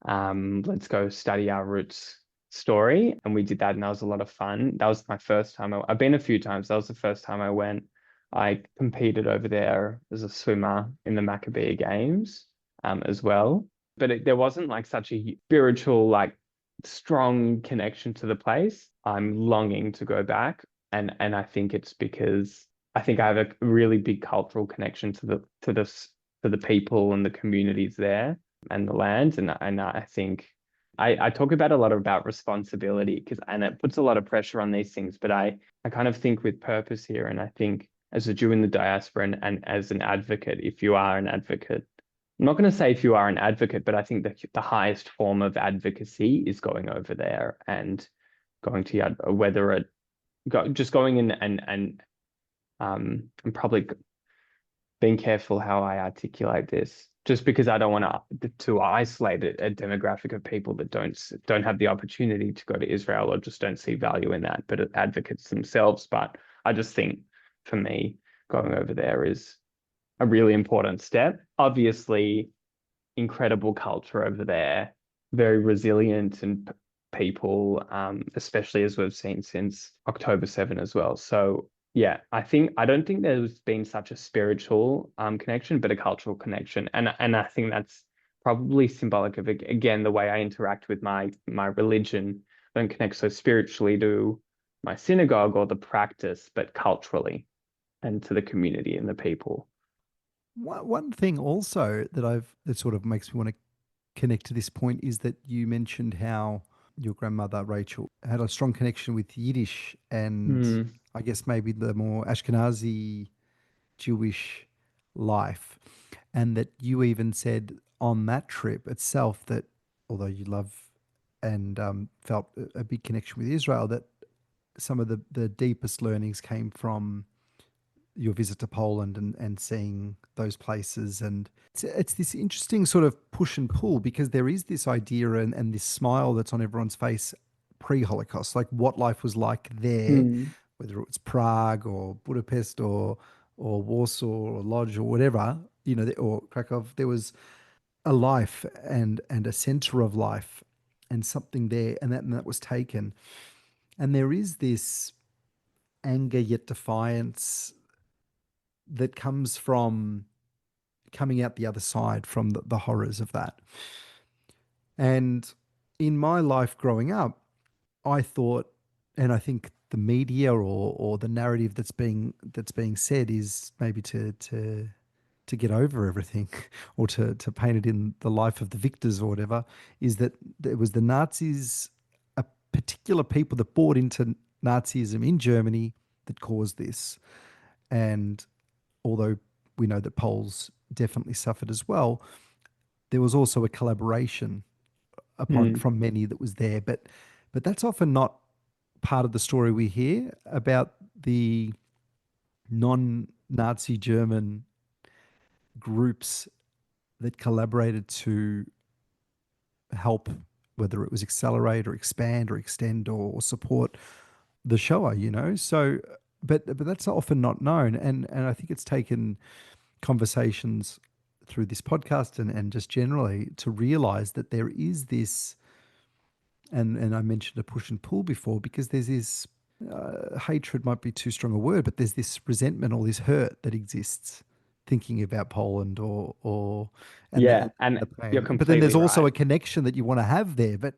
let's go study our roots story. And we did that, and that was a lot of fun. That was my first time. I've been a few times. That was the first time I went. I competed over there as a swimmer in the Maccabea Games, as well. But there wasn't like such a spiritual, like strong connection to the place. I'm longing to go back, and I think it's because I think I have a really big cultural connection to the people and the communities there and the land, and I think I talk about a lot about responsibility and it puts a lot of pressure on these things, but I kind of think with purpose here. And I think as a Jew in the diaspora and as an advocate, if you are an advocate, I'm not going to say if you are an advocate, but I think that the highest form of advocacy is going over there and going to Yad, whether it just going in and probably being careful how I articulate this, just because I don't want to isolate a demographic of people that don't have the opportunity to go to Israel or just don't see value in that, but advocates themselves. But I just think for me, going over there is a really important step. Obviously, incredible culture over there, very resilient and people, especially as we've seen since October 7 as well. So yeah, I don't think there's been such a spiritual connection, but a cultural connection. And I think that's probably symbolic of, again, the way I interact with my religion. I don't connect so spiritually to my synagogue or the practice, but culturally and to the community and the people. One thing also that sort of makes me want to connect to this point is that you mentioned how your grandmother Rachel had a strong connection with Yiddish and Mm, I guess maybe the more Ashkenazi Jewish life, and that you even said on that trip itself that although you love and felt a big connection with Israel, that some of the deepest learnings came from your visit to Poland and seeing those places. And it's this interesting sort of push and pull because there is this idea and this smile that's on everyone's face pre-Holocaust, like what life was like there, mm, whether it was Prague or Budapest or Warsaw or Lodz or whatever, or Krakow. There was a life and a center of life and something there, and that was taken. And there is this anger yet defiance that comes from coming out the other side from the horrors of that. And in my life growing up, I thought, and I think the media or the narrative that's being said is maybe to get over everything or to paint it in the life of the victors or whatever, is that it was the Nazis, a particular people that bought into Nazism in Germany that caused this. And although we know that Poles definitely suffered as well, there was also a collaboration upon mm. from many that was there. But that's often not part of the story we hear about the non-Nazi German groups that collaborated to help, whether it was accelerate or expand or extend or support the Shoah. So, but that's often not known, and I think it's taken conversations through this podcast and just generally to realize that there is this, and I mentioned a push and pull before because there's this hatred might be too strong a word, but there's this resentment or this hurt that exists thinking about Poland or and the, Yeah, and and the you're pain. But then there's completely also right. a connection that you want to have there. But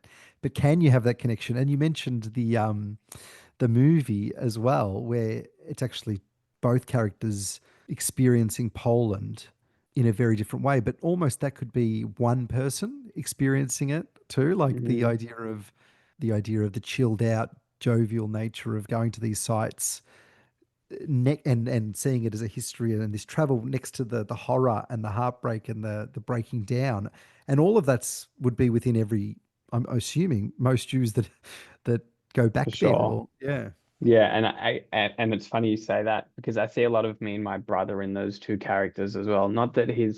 can you have that connection? And you mentioned the movie as well, where it's actually both characters experiencing Poland in a very different way, but almost that could be one person experiencing it too, like Hmm. the idea of the chilled out, jovial nature of going to these sites and seeing it as a history and this travel next to the horror and the heartbreak and the breaking down, and all of that's would be within every. I'm assuming most Jews that go For back there, sure. or yeah. Yeah, and it's funny you say that because I see a lot of me and my brother in those two characters as well. Not that I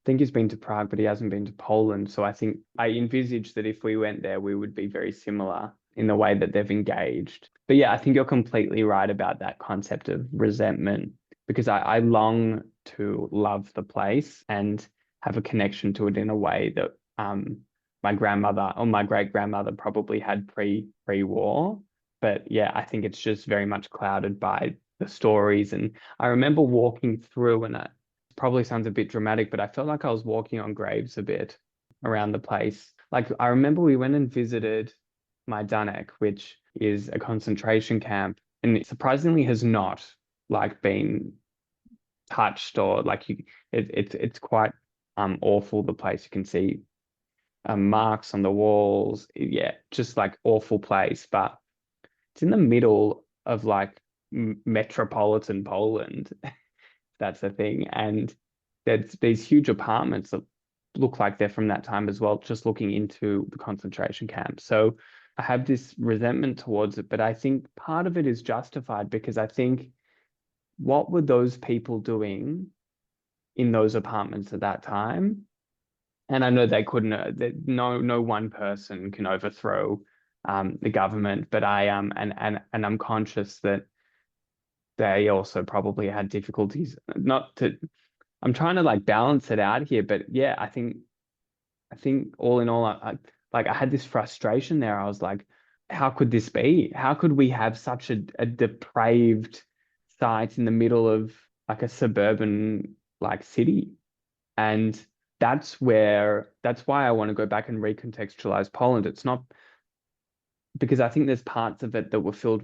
think he's been to Prague, but he hasn't been to Poland. So I think I envisage that if we went there, we would be very similar in the way that they've engaged. But yeah, I think you're completely right about that concept of resentment because I long to love the place and have a connection to it in a way that my grandmother or my great grandmother probably had pre-war. But yeah, I think it's just very much clouded by the stories. And I remember walking through and probably sounds a bit dramatic, but I felt like I was walking on graves a bit around the place. Like I remember we went and visited Majdanek, which is a concentration camp, and it surprisingly has not like been touched or like it's quite awful the place. You can see marks on the walls. Yeah, just like awful place. But it's in the middle of like metropolitan Poland. That's the thing. And there's these huge apartments that look like they're from that time as well, just looking into the concentration camps. So I have this resentment towards it, but I think part of it is justified because I think what were those people doing in those apartments at that time? And I know they couldn't, no one person can overthrow the government, but and I'm conscious that they also probably had difficulties. Not to, I'm trying to like balance it out here, but yeah, I think all in all, like I had this frustration there. I was like, how could this be? How could we have such a depraved site in the middle of like a suburban like city? And that's why I want to go back and recontextualize Poland. It's not because I think there's parts of it that were filled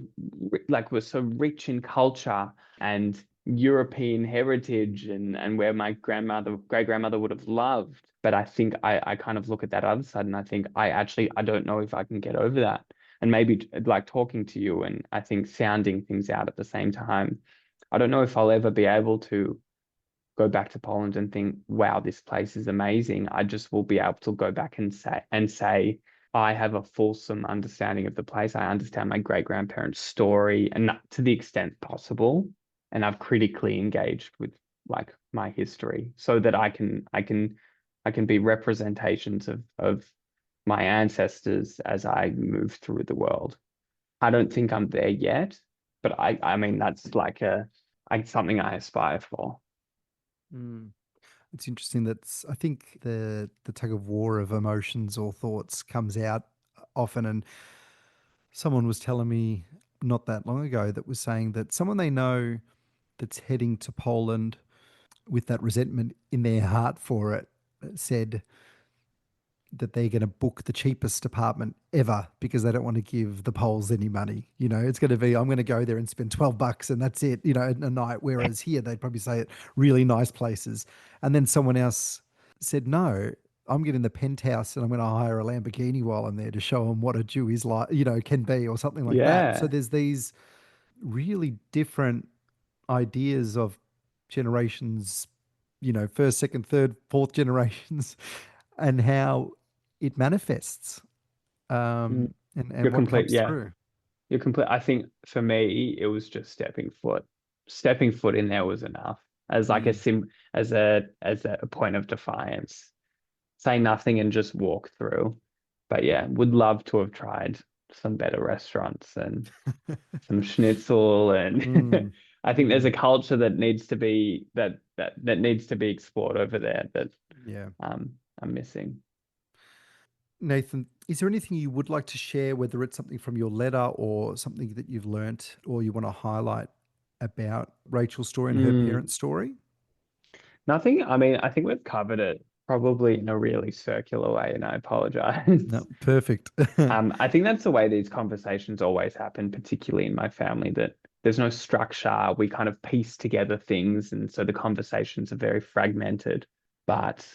like were so rich in culture and European heritage and where my great grandmother would have loved. But I think I kind of look at that other side and I think I don't know if I can get over that. And maybe like talking to you and I think sounding things out at the same time. I don't know if I'll ever be able to go back to Poland and think, wow, this place is amazing. I just will be able to go back and say, I have a fulsome understanding of the place. I understand my great grandparents' story and to the extent possible. And I've critically engaged with like my history so that I can be representations of my ancestors as I move through the world. I don't think I'm there yet, but I mean that's like something I aspire for. Mm. It's interesting that I think the tug of war of emotions or thoughts comes out often. And someone was telling me not that long ago that was saying that someone they know that's heading to Poland with that resentment in their heart for it said that they're going to book the cheapest apartment ever because they don't want to give the Poles any money. You know, it's going to be, I'm going to go there and spend $12 and that's it, you know, a night. Whereas here, they'd probably say it really nice places. And then someone else said, no, I'm getting the penthouse and I'm going to hire a Lamborghini while I'm there to show them what a Jew is like, you know, can be or something like that. So Yeah. there's these really different ideas of generations, you know, first, second, third, fourth generations, and how it manifests, Mm. and You're what complete. comes Yeah. through. You're complete. I think for me, it was just stepping foot. Stepping foot in there was enough as like a Mm. sim as a point of defiance. Say nothing and just walk through. But yeah, would love to have tried some better restaurants and some schnitzel and Mm. I think there's a Mm. culture that needs to be that needs to be explored over there that Yeah. I'm missing. Nathan, is there anything you would like to share, whether it's something from your letter or something that you've learnt or you want to highlight about Rachel's story and her Mm. parents' story? Nothing. I mean, I think we've covered it probably in a really circular way, and I apologize. No, perfect. I think that's the way these conversations always happen, particularly in my family, that there's no structure. We kind of piece together things, and so the conversations are very fragmented. But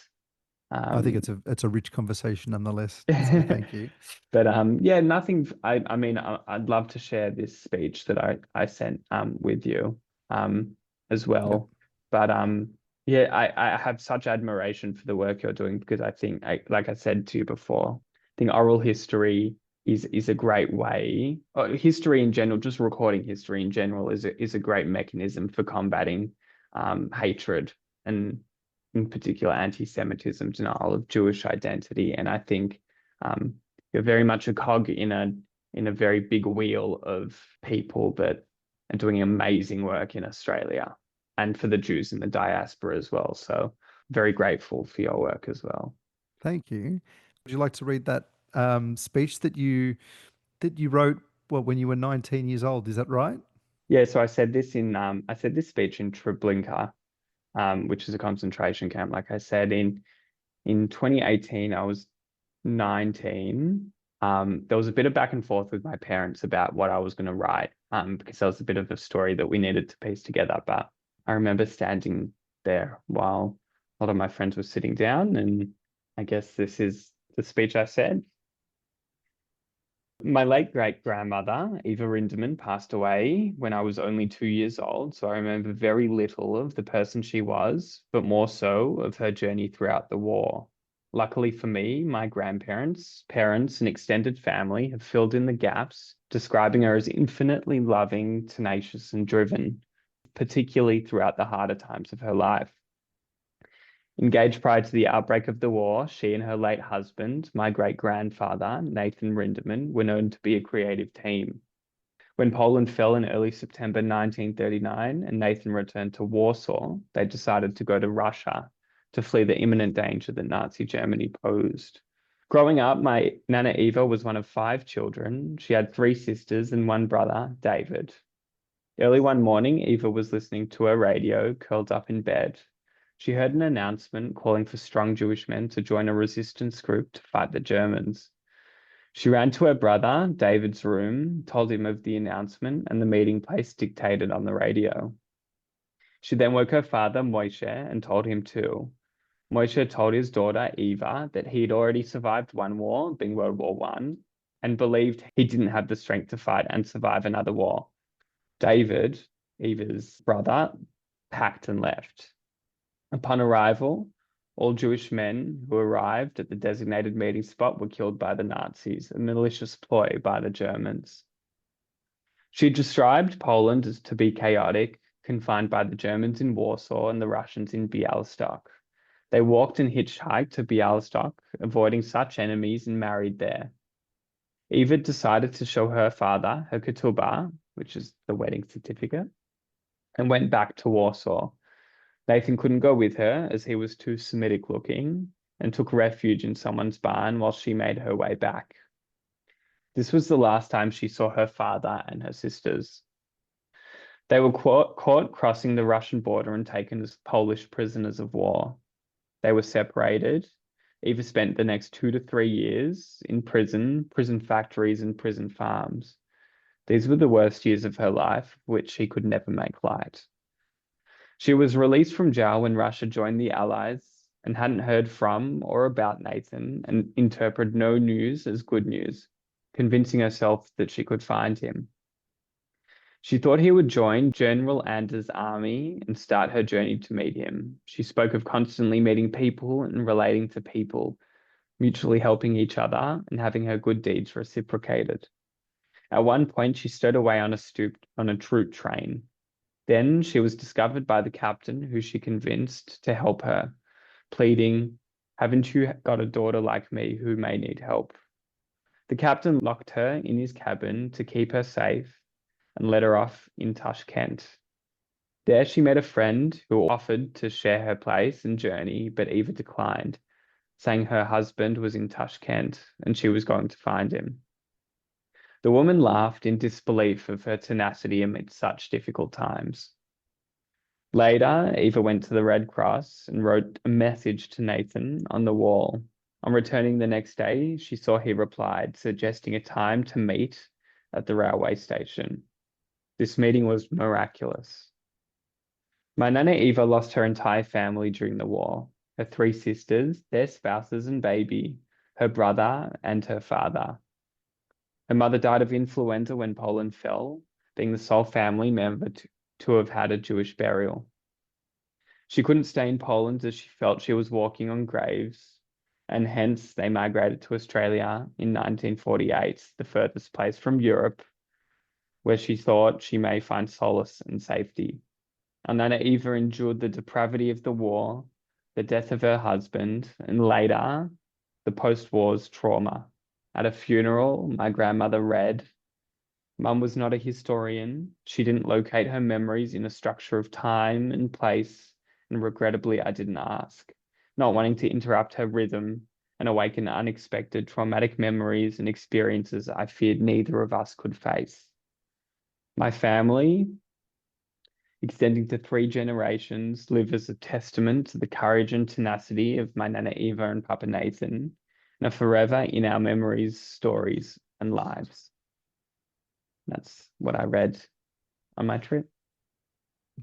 I think um, it's a rich conversation nonetheless. So thank you. but yeah, nothing. I mean, I'd love to share this speech that I sent with you as Yep. well. But yeah, I have such admiration for the work you're doing because I think like I said to you before, I think oral history is a great way. History in general, just recording history in general is a great mechanism for combating hatred and in particular anti-Semitism, denial of Jewish identity. And I think um, you're very much a cog in a very big wheel of people that are doing amazing work in Australia and for the Jews in the diaspora as well. So very grateful for your work as well. Thank you. Would you like to read that speech that you wrote? Well, when you were 19 years old, is that right? Yeah, so I said this speech in Treblinka, which is a concentration camp. Like I said, in 2018, I was 19. There was a bit of back and forth with my parents about what I was going to write, because there was a bit of a story that we needed to piece together. But I remember standing there while a lot of my friends were sitting down, and I guess this is the speech I said. My late great grandmother, Eva Rynderman, passed away when I was only 2 years old, so I remember very little of the person she was, but more so of her journey throughout the war. Luckily for me, my grandparents, parents, and extended family have filled in the gaps, describing her as infinitely loving, tenacious, and driven, particularly throughout the harder times of her life. Engaged prior to the outbreak of the war, she and her late husband, my great-grandfather, Nathan Rynderman, were known to be a creative team. When Poland fell in early September 1939 and Nathan returned to Warsaw, they decided to go to Russia to flee the imminent danger that Nazi Germany posed. Growing up, my Nana Eva was one of 5 children. She had 3 sisters and one brother, David. Early one morning, Eva was listening to her radio, curled up in bed. She heard an announcement calling for strong Jewish men to join a resistance group to fight the Germans. She ran to her brother, David's room, told him of the announcement and the meeting place dictated on the radio. She then woke her father, Moshe, and told him too. Moshe told his daughter, Eva, that he had already survived one war, being World War One, and believed he didn't have the strength to fight and survive another war. David, Eva's brother, packed and left. Upon arrival, all Jewish men who arrived at the designated meeting spot were killed by the Nazis, a malicious ploy by the Germans. She described Poland as to be chaotic, confined by the Germans in Warsaw and the Russians in Bialystok. They walked and hitchhiked to Bialystok, avoiding such enemies, and married there. Eva decided to show her father her ketubah, which is the wedding certificate, and went back to Warsaw. Nathan couldn't go with her as he was too Semitic looking and took refuge in someone's barn while she made her way back. This was the last time she saw her father and her sisters. They were caught crossing the Russian border and taken as Polish prisoners of war. They were separated. Eva spent the next 2 to 3 years in prison factories, and prison farms. These were the worst years of her life, which she could never make light. She was released from jail when Russia joined the Allies and hadn't heard from or about Nathan, and interpreted no news as good news, convincing herself that she could find him. She thought he would join General Anders' army and start her journey to meet him. She spoke of constantly meeting people and relating to people, mutually helping each other and having her good deeds reciprocated. At one point, she stowed away on a stoop on a troop train. Then she was discovered by the captain, who she convinced to help her, pleading, "Haven't you got a daughter like me who may need help?" The captain locked her in his cabin to keep her safe and let her off in Tashkent. There she met a friend who offered to share her place and journey, but Eva declined, saying her husband was in Tashkent and she was going to find him. The woman laughed in disbelief of her tenacity amid such difficult times. Later, Eva went to the Red Cross and wrote a message to Nathan on the wall. On returning the next day, she saw he replied, suggesting a time to meet at the railway station. This meeting was miraculous. My Nana Eva lost her entire family during the war, her 3 sisters, their spouses and baby, her brother and her father. Her mother died of influenza when Poland fell, being the sole family member to have had a Jewish burial. She couldn't stay in Poland as she felt she was walking on graves, and hence they migrated to Australia in 1948, the furthest place from Europe, where she thought she may find solace and safety. Nana Eva endured the depravity of the war, the death of her husband, and later, the post-war's trauma. At a funeral, my grandmother read, "Mum was not a historian. She didn't locate her memories in a structure of time and place, and regrettably, I didn't ask, not wanting to interrupt her rhythm and awaken unexpected traumatic memories and experiences I feared neither of us could face. My family, extending to 3 generations, live as a testament to the courage and tenacity of my Nana Eva and Papa Nathan, and are forever in our memories, stories, and lives." That's what I read on my trip.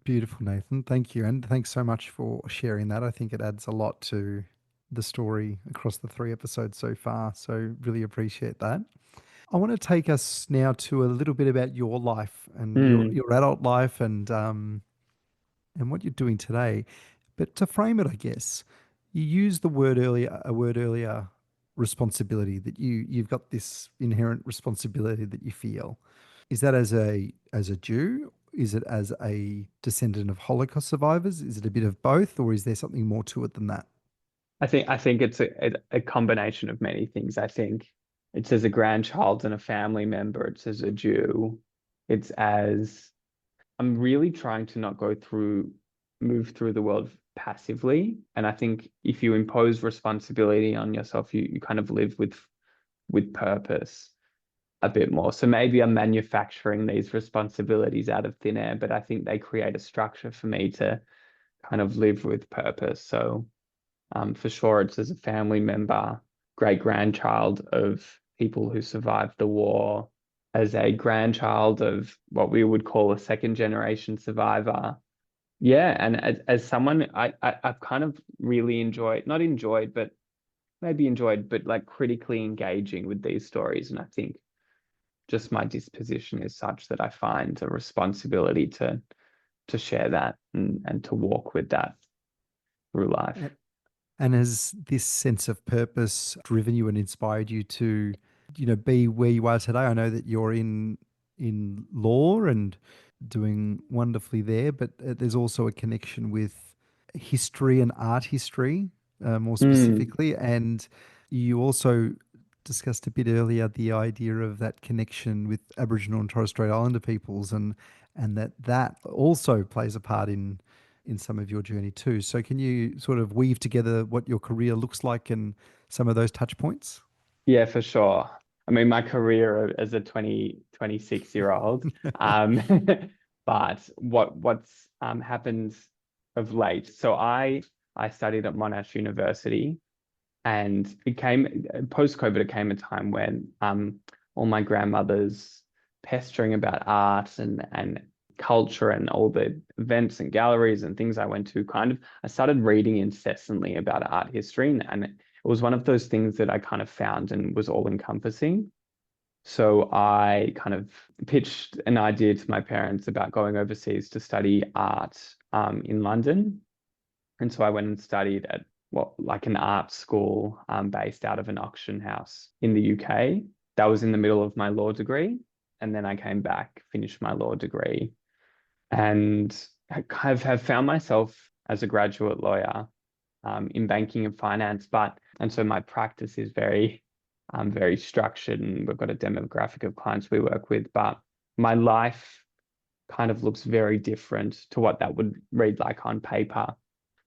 Beautiful, Nathan. Thank you. And thanks so much for sharing that. I think it adds a lot to the story across the 3 episodes so far. So really appreciate that. I want to take us now to a little bit about your life and Mm, your adult life and what you're doing today. But to frame it, I guess you used a word earlier, responsibility. That you've got this inherent responsibility that you feel. Is that as a Jew? Is it as a descendant of Holocaust survivors? Is it a bit of both, or is there something more to it than that? I think it's a combination of many things. I think it's as a grandchild and a family member. It's as a Jew. It's as I'm really trying to not move through the world passively. And I think if you impose responsibility on yourself, you kind of live with purpose a bit more. So maybe I'm manufacturing these responsibilities out of thin air, but I think they create a structure for me to kind of live with purpose. So for sure, it's as a family member, great grandchild of people who survived the war, as a grandchild of what we would call a second generation survivor. Yeah, and as someone, I've kind of really not enjoyed, but maybe enjoyed, but like critically engaging with these stories. And I think just my disposition is such that I find a responsibility to share that and to walk with that through life. And has this sense of purpose driven you and inspired you to, be where you are today? I know that you're in law and doing wonderfully there, but there's also a connection with history and art history, more Mm. specifically. And you also discussed a bit earlier the idea of that connection with Aboriginal and Torres Strait Islander peoples, and that also plays a part in some of your journey too. So can you sort of weave together what your career looks like and some of those touch points? Yeah, for sure. I mean, my career as a 26-year-old, um, but what's happened of late. So I studied at Monash University, and it came post-COVID, it came a time when all my grandmother's pestering about art and culture and all the events and galleries and things I went to, kind of I started reading incessantly about art history, and it was one of those things that I kind of found and was all encompassing. So I kind of pitched an idea to my parents about going overseas to study art in London. And so I went and studied at like an art school based out of an auction house in the UK. That was in the middle of my law degree. And then I came back, finished my law degree, and I kind of have found myself as a graduate lawyer in banking and finance. And so my practice is very structured, and we've got a demographic of clients we work with. But my life kind of looks very different to what that would read like on paper.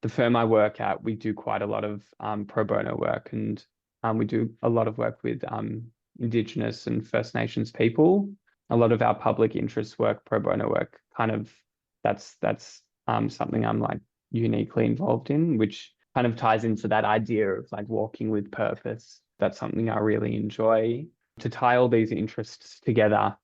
The firm I work at, we do quite a lot of pro bono work, and we do a lot of work with Indigenous and First Nations people. A lot of our public interest work, pro bono work, kind of that's something I'm like uniquely involved in, which kind of ties into that idea of like walking with purpose. That's something I really enjoy. To tie all these interests together,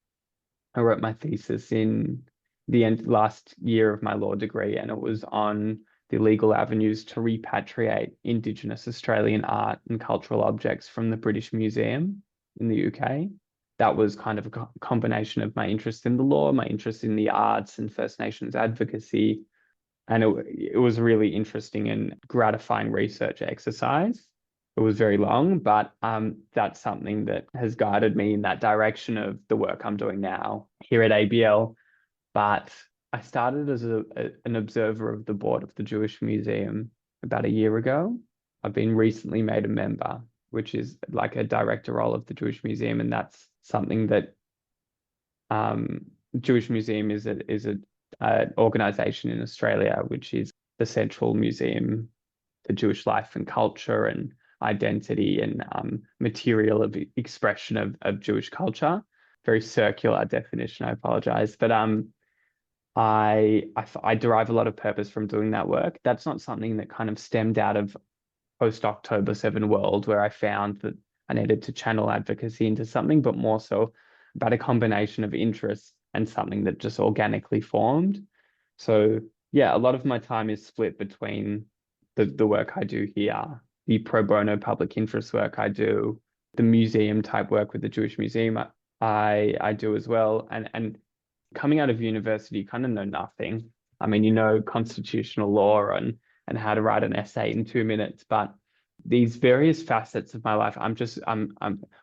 I wrote my thesis in the last year of my law degree, and it was on the legal avenues to repatriate Indigenous Australian art and cultural objects from the British Museum in the UK. That was kind of a combination of my interest in the law, my interest in the arts and First Nations advocacy. And it was a really interesting and gratifying research exercise. It was very long, but that's something that has guided me in that direction of the work I'm doing now here at ABL. But I started as an observer of the board of the Jewish Museum about a year ago. I've been recently made a member, which is like a director role of the Jewish Museum, and that's something that um, Jewish Museum is a organization in Australia, which is the central museum for Jewish life and culture and identity and material of expression of Jewish culture. Very circular definition. I apologize, but I derive a lot of purpose from doing that work. That's not something that kind of stemmed out of post October 7 world where I found that I needed to channel advocacy into something, but more so about a combination of interests and something that just organically formed. So yeah, a lot of my time is split between the work I do here the pro bono public interest work I do, the museum type work with the Jewish Museum I do as well. And coming out of university, you kind of know nothing. I mean, you know constitutional law and how to write an essay in 2 minutes, but these various facets of my life, I'm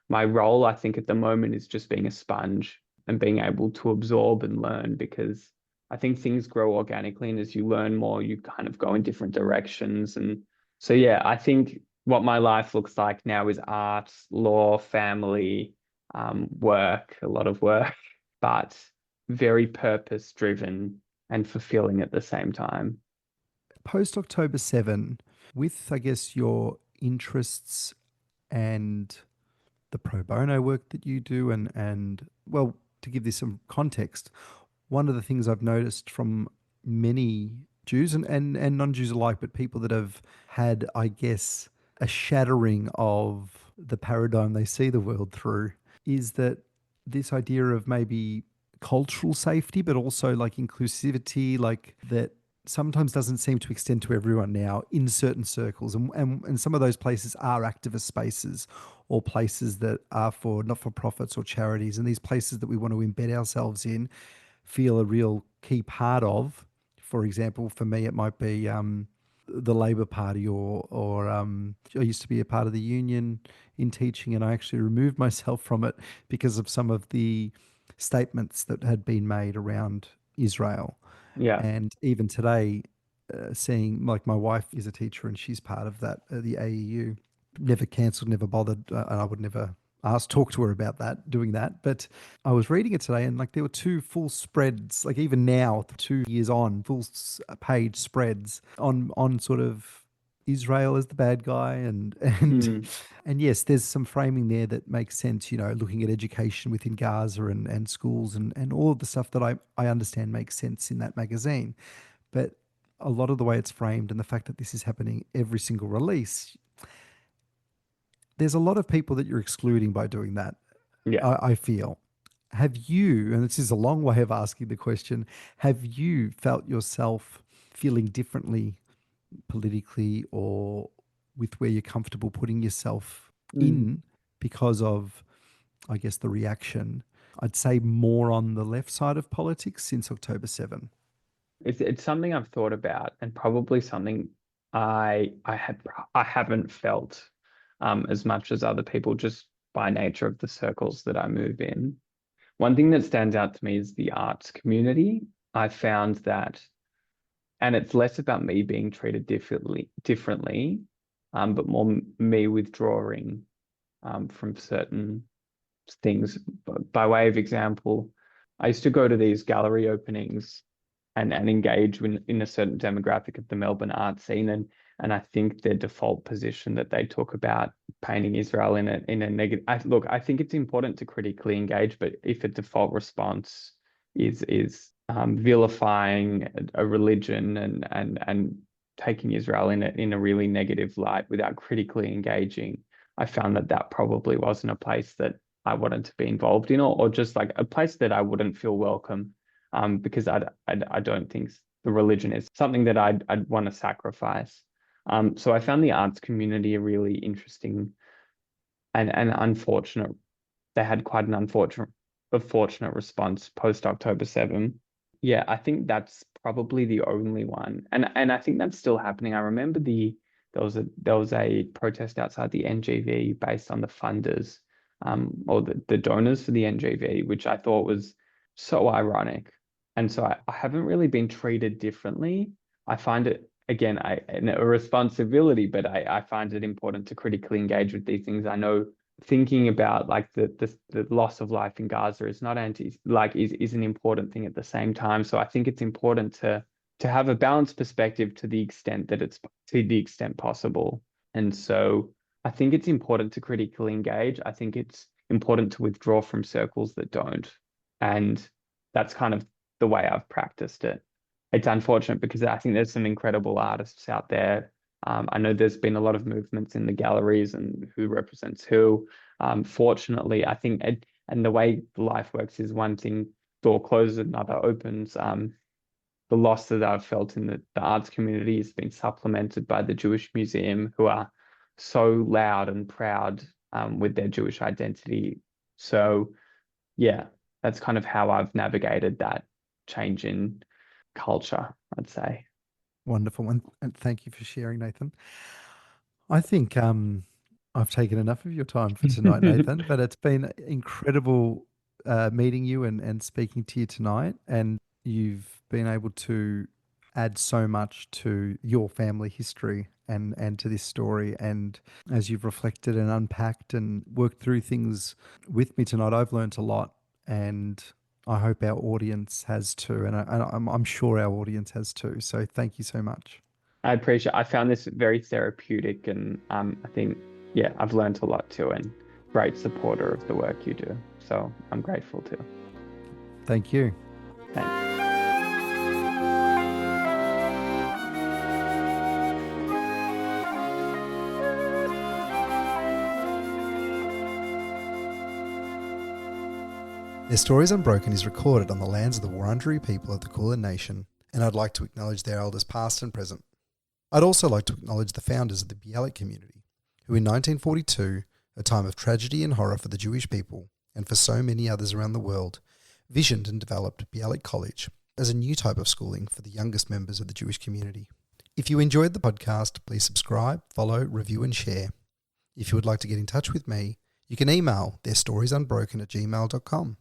my role, I think at the moment is just being a sponge and being able to absorb and learn, because I think things grow organically, and as you learn more, you kind of go in different directions. And so, yeah, I think what my life looks like now is art, law, family, work, a lot of work, but very purpose driven and fulfilling at the same time. Post October 7, with, I guess, your interests and the pro bono work that you do, and well, to give this some context, one of the things I've noticed from many Jews and non-Jews alike, but people that have had, I guess, a shattering of the paradigm they see the world through, is that this idea of maybe cultural safety, but also like inclusivity, like that sometimes doesn't seem to extend to everyone now in certain circles. And some of those places are activist spaces or places that are for not-for-profits or charities. And these places that we want to embed ourselves in feel a real key part of. For example, for me, it might be the Labor Party, or I used to be a part of the union in teaching, and I actually removed myself from it because of some of the statements that had been made around Israel. Yeah. And even today, seeing, like, my wife is a teacher and she's part of that, the AEU, never cancelled, never bothered, and I would never talk to her about that, doing that. But I was reading it today, and like there were two full spreads, like even now, 2 years on, full page spreads on sort of Israel as the bad guy, and Mm. and yes, there's some framing there that makes sense, looking at education within Gaza and schools and all of the stuff that I understand makes sense in that magazine. But a lot of the way it's framed and the fact that this is happening every single release, there's a lot of people that you're excluding by doing that, Yeah. I feel. Have you, and this is a long way of asking the question, have you felt yourself feeling differently politically, or with where you're comfortable putting yourself Mm. in because of, I guess, the reaction? I'd say more on the left side of politics since October 7. It's something I've thought about, and probably something I haven't felt as much as other people, just by nature of the circles that I move in. One thing that stands out to me is the arts community. I found that, and it's less about me being treated differently, but more me withdrawing from certain things. By way of example, I used to go to these gallery openings and engage in a certain demographic of the Melbourne art scene. And I think the default position that they talk about painting Israel in a negative. I think it's important to critically engage, but if a default response is vilifying a religion and taking Israel in a really negative light without critically engaging, I found that probably wasn't a place that I wanted to be involved in, or just like a place that I wouldn't feel welcome, because I don't think the religion is something that I'd want to sacrifice. So I found the arts community a really interesting and unfortunate. They had quite an unfortunate fortunate response post October 7. Yeah, I think that's probably the only one, and I think that's still happening. I remember there was a protest outside the NGV based on the funders, or the donors for the NGV, which I thought was so ironic. And so I haven't really been treated differently. I find it, again, a responsibility, but I find it important to critically engage with these things. I know thinking about like the loss of life in Gaza is not is an important thing at the same time. So I think it's important to have a balanced perspective to the extent that it's to the extent possible. And so I think it's important to critically engage. I think it's important to withdraw from circles that don't. And that's kind of the way I've practiced it. It's unfortunate because I think there's some incredible artists out there. I know there's been a lot of movements in the galleries and who represents who. Fortunately, I think, and the way life works is one thing, door closes, another opens. The loss that I've felt in the arts community has been supplemented by the Jewish Museum, who are so loud and proud with their Jewish identity. So yeah, that's kind of how I've navigated that change in culture, I'd say. Wonderful. And thank you for sharing, Nathan. I think I've taken enough of your time for tonight, Nathan, but it's been incredible meeting you and speaking to you tonight. And you've been able to add so much to your family history and to this story. And as you've reflected and unpacked and worked through things with me tonight, I've learned a lot. And I hope our audience has too. And I'm sure our audience has too. So thank you so much. I found this very therapeutic, and I think, yeah, I've learned a lot too, and great supporter of the work you do. So I'm grateful too. Thank you. Thanks. Their Stories Unbroken is recorded on the lands of the Wurundjeri people of the Kulin Nation, and I'd like to acknowledge their elders past and present. I'd also like to acknowledge the founders of the Bialik community, who in 1942, a time of tragedy and horror for the Jewish people, and for so many others around the world, visioned and developed Bialik College as a new type of schooling for the youngest members of the Jewish community. If you enjoyed the podcast, please subscribe, follow, review and share. If you would like to get in touch with me, you can email theirstoriesunbroken@gmail.com.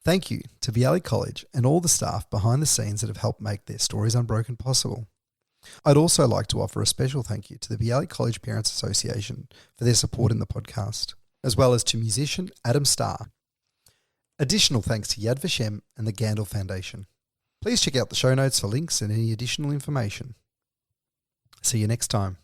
Thank you to Bialik College and all the staff behind the scenes that have helped make Their Stories Unbroken possible. I'd also like to offer a special thank you to the Bialik College Parents Association for their support in the podcast, as well as to musician Adam Starr. Additional thanks to Yad Vashem and the Gandalf Foundation. Please check out the show notes for links and any additional information. See you next time.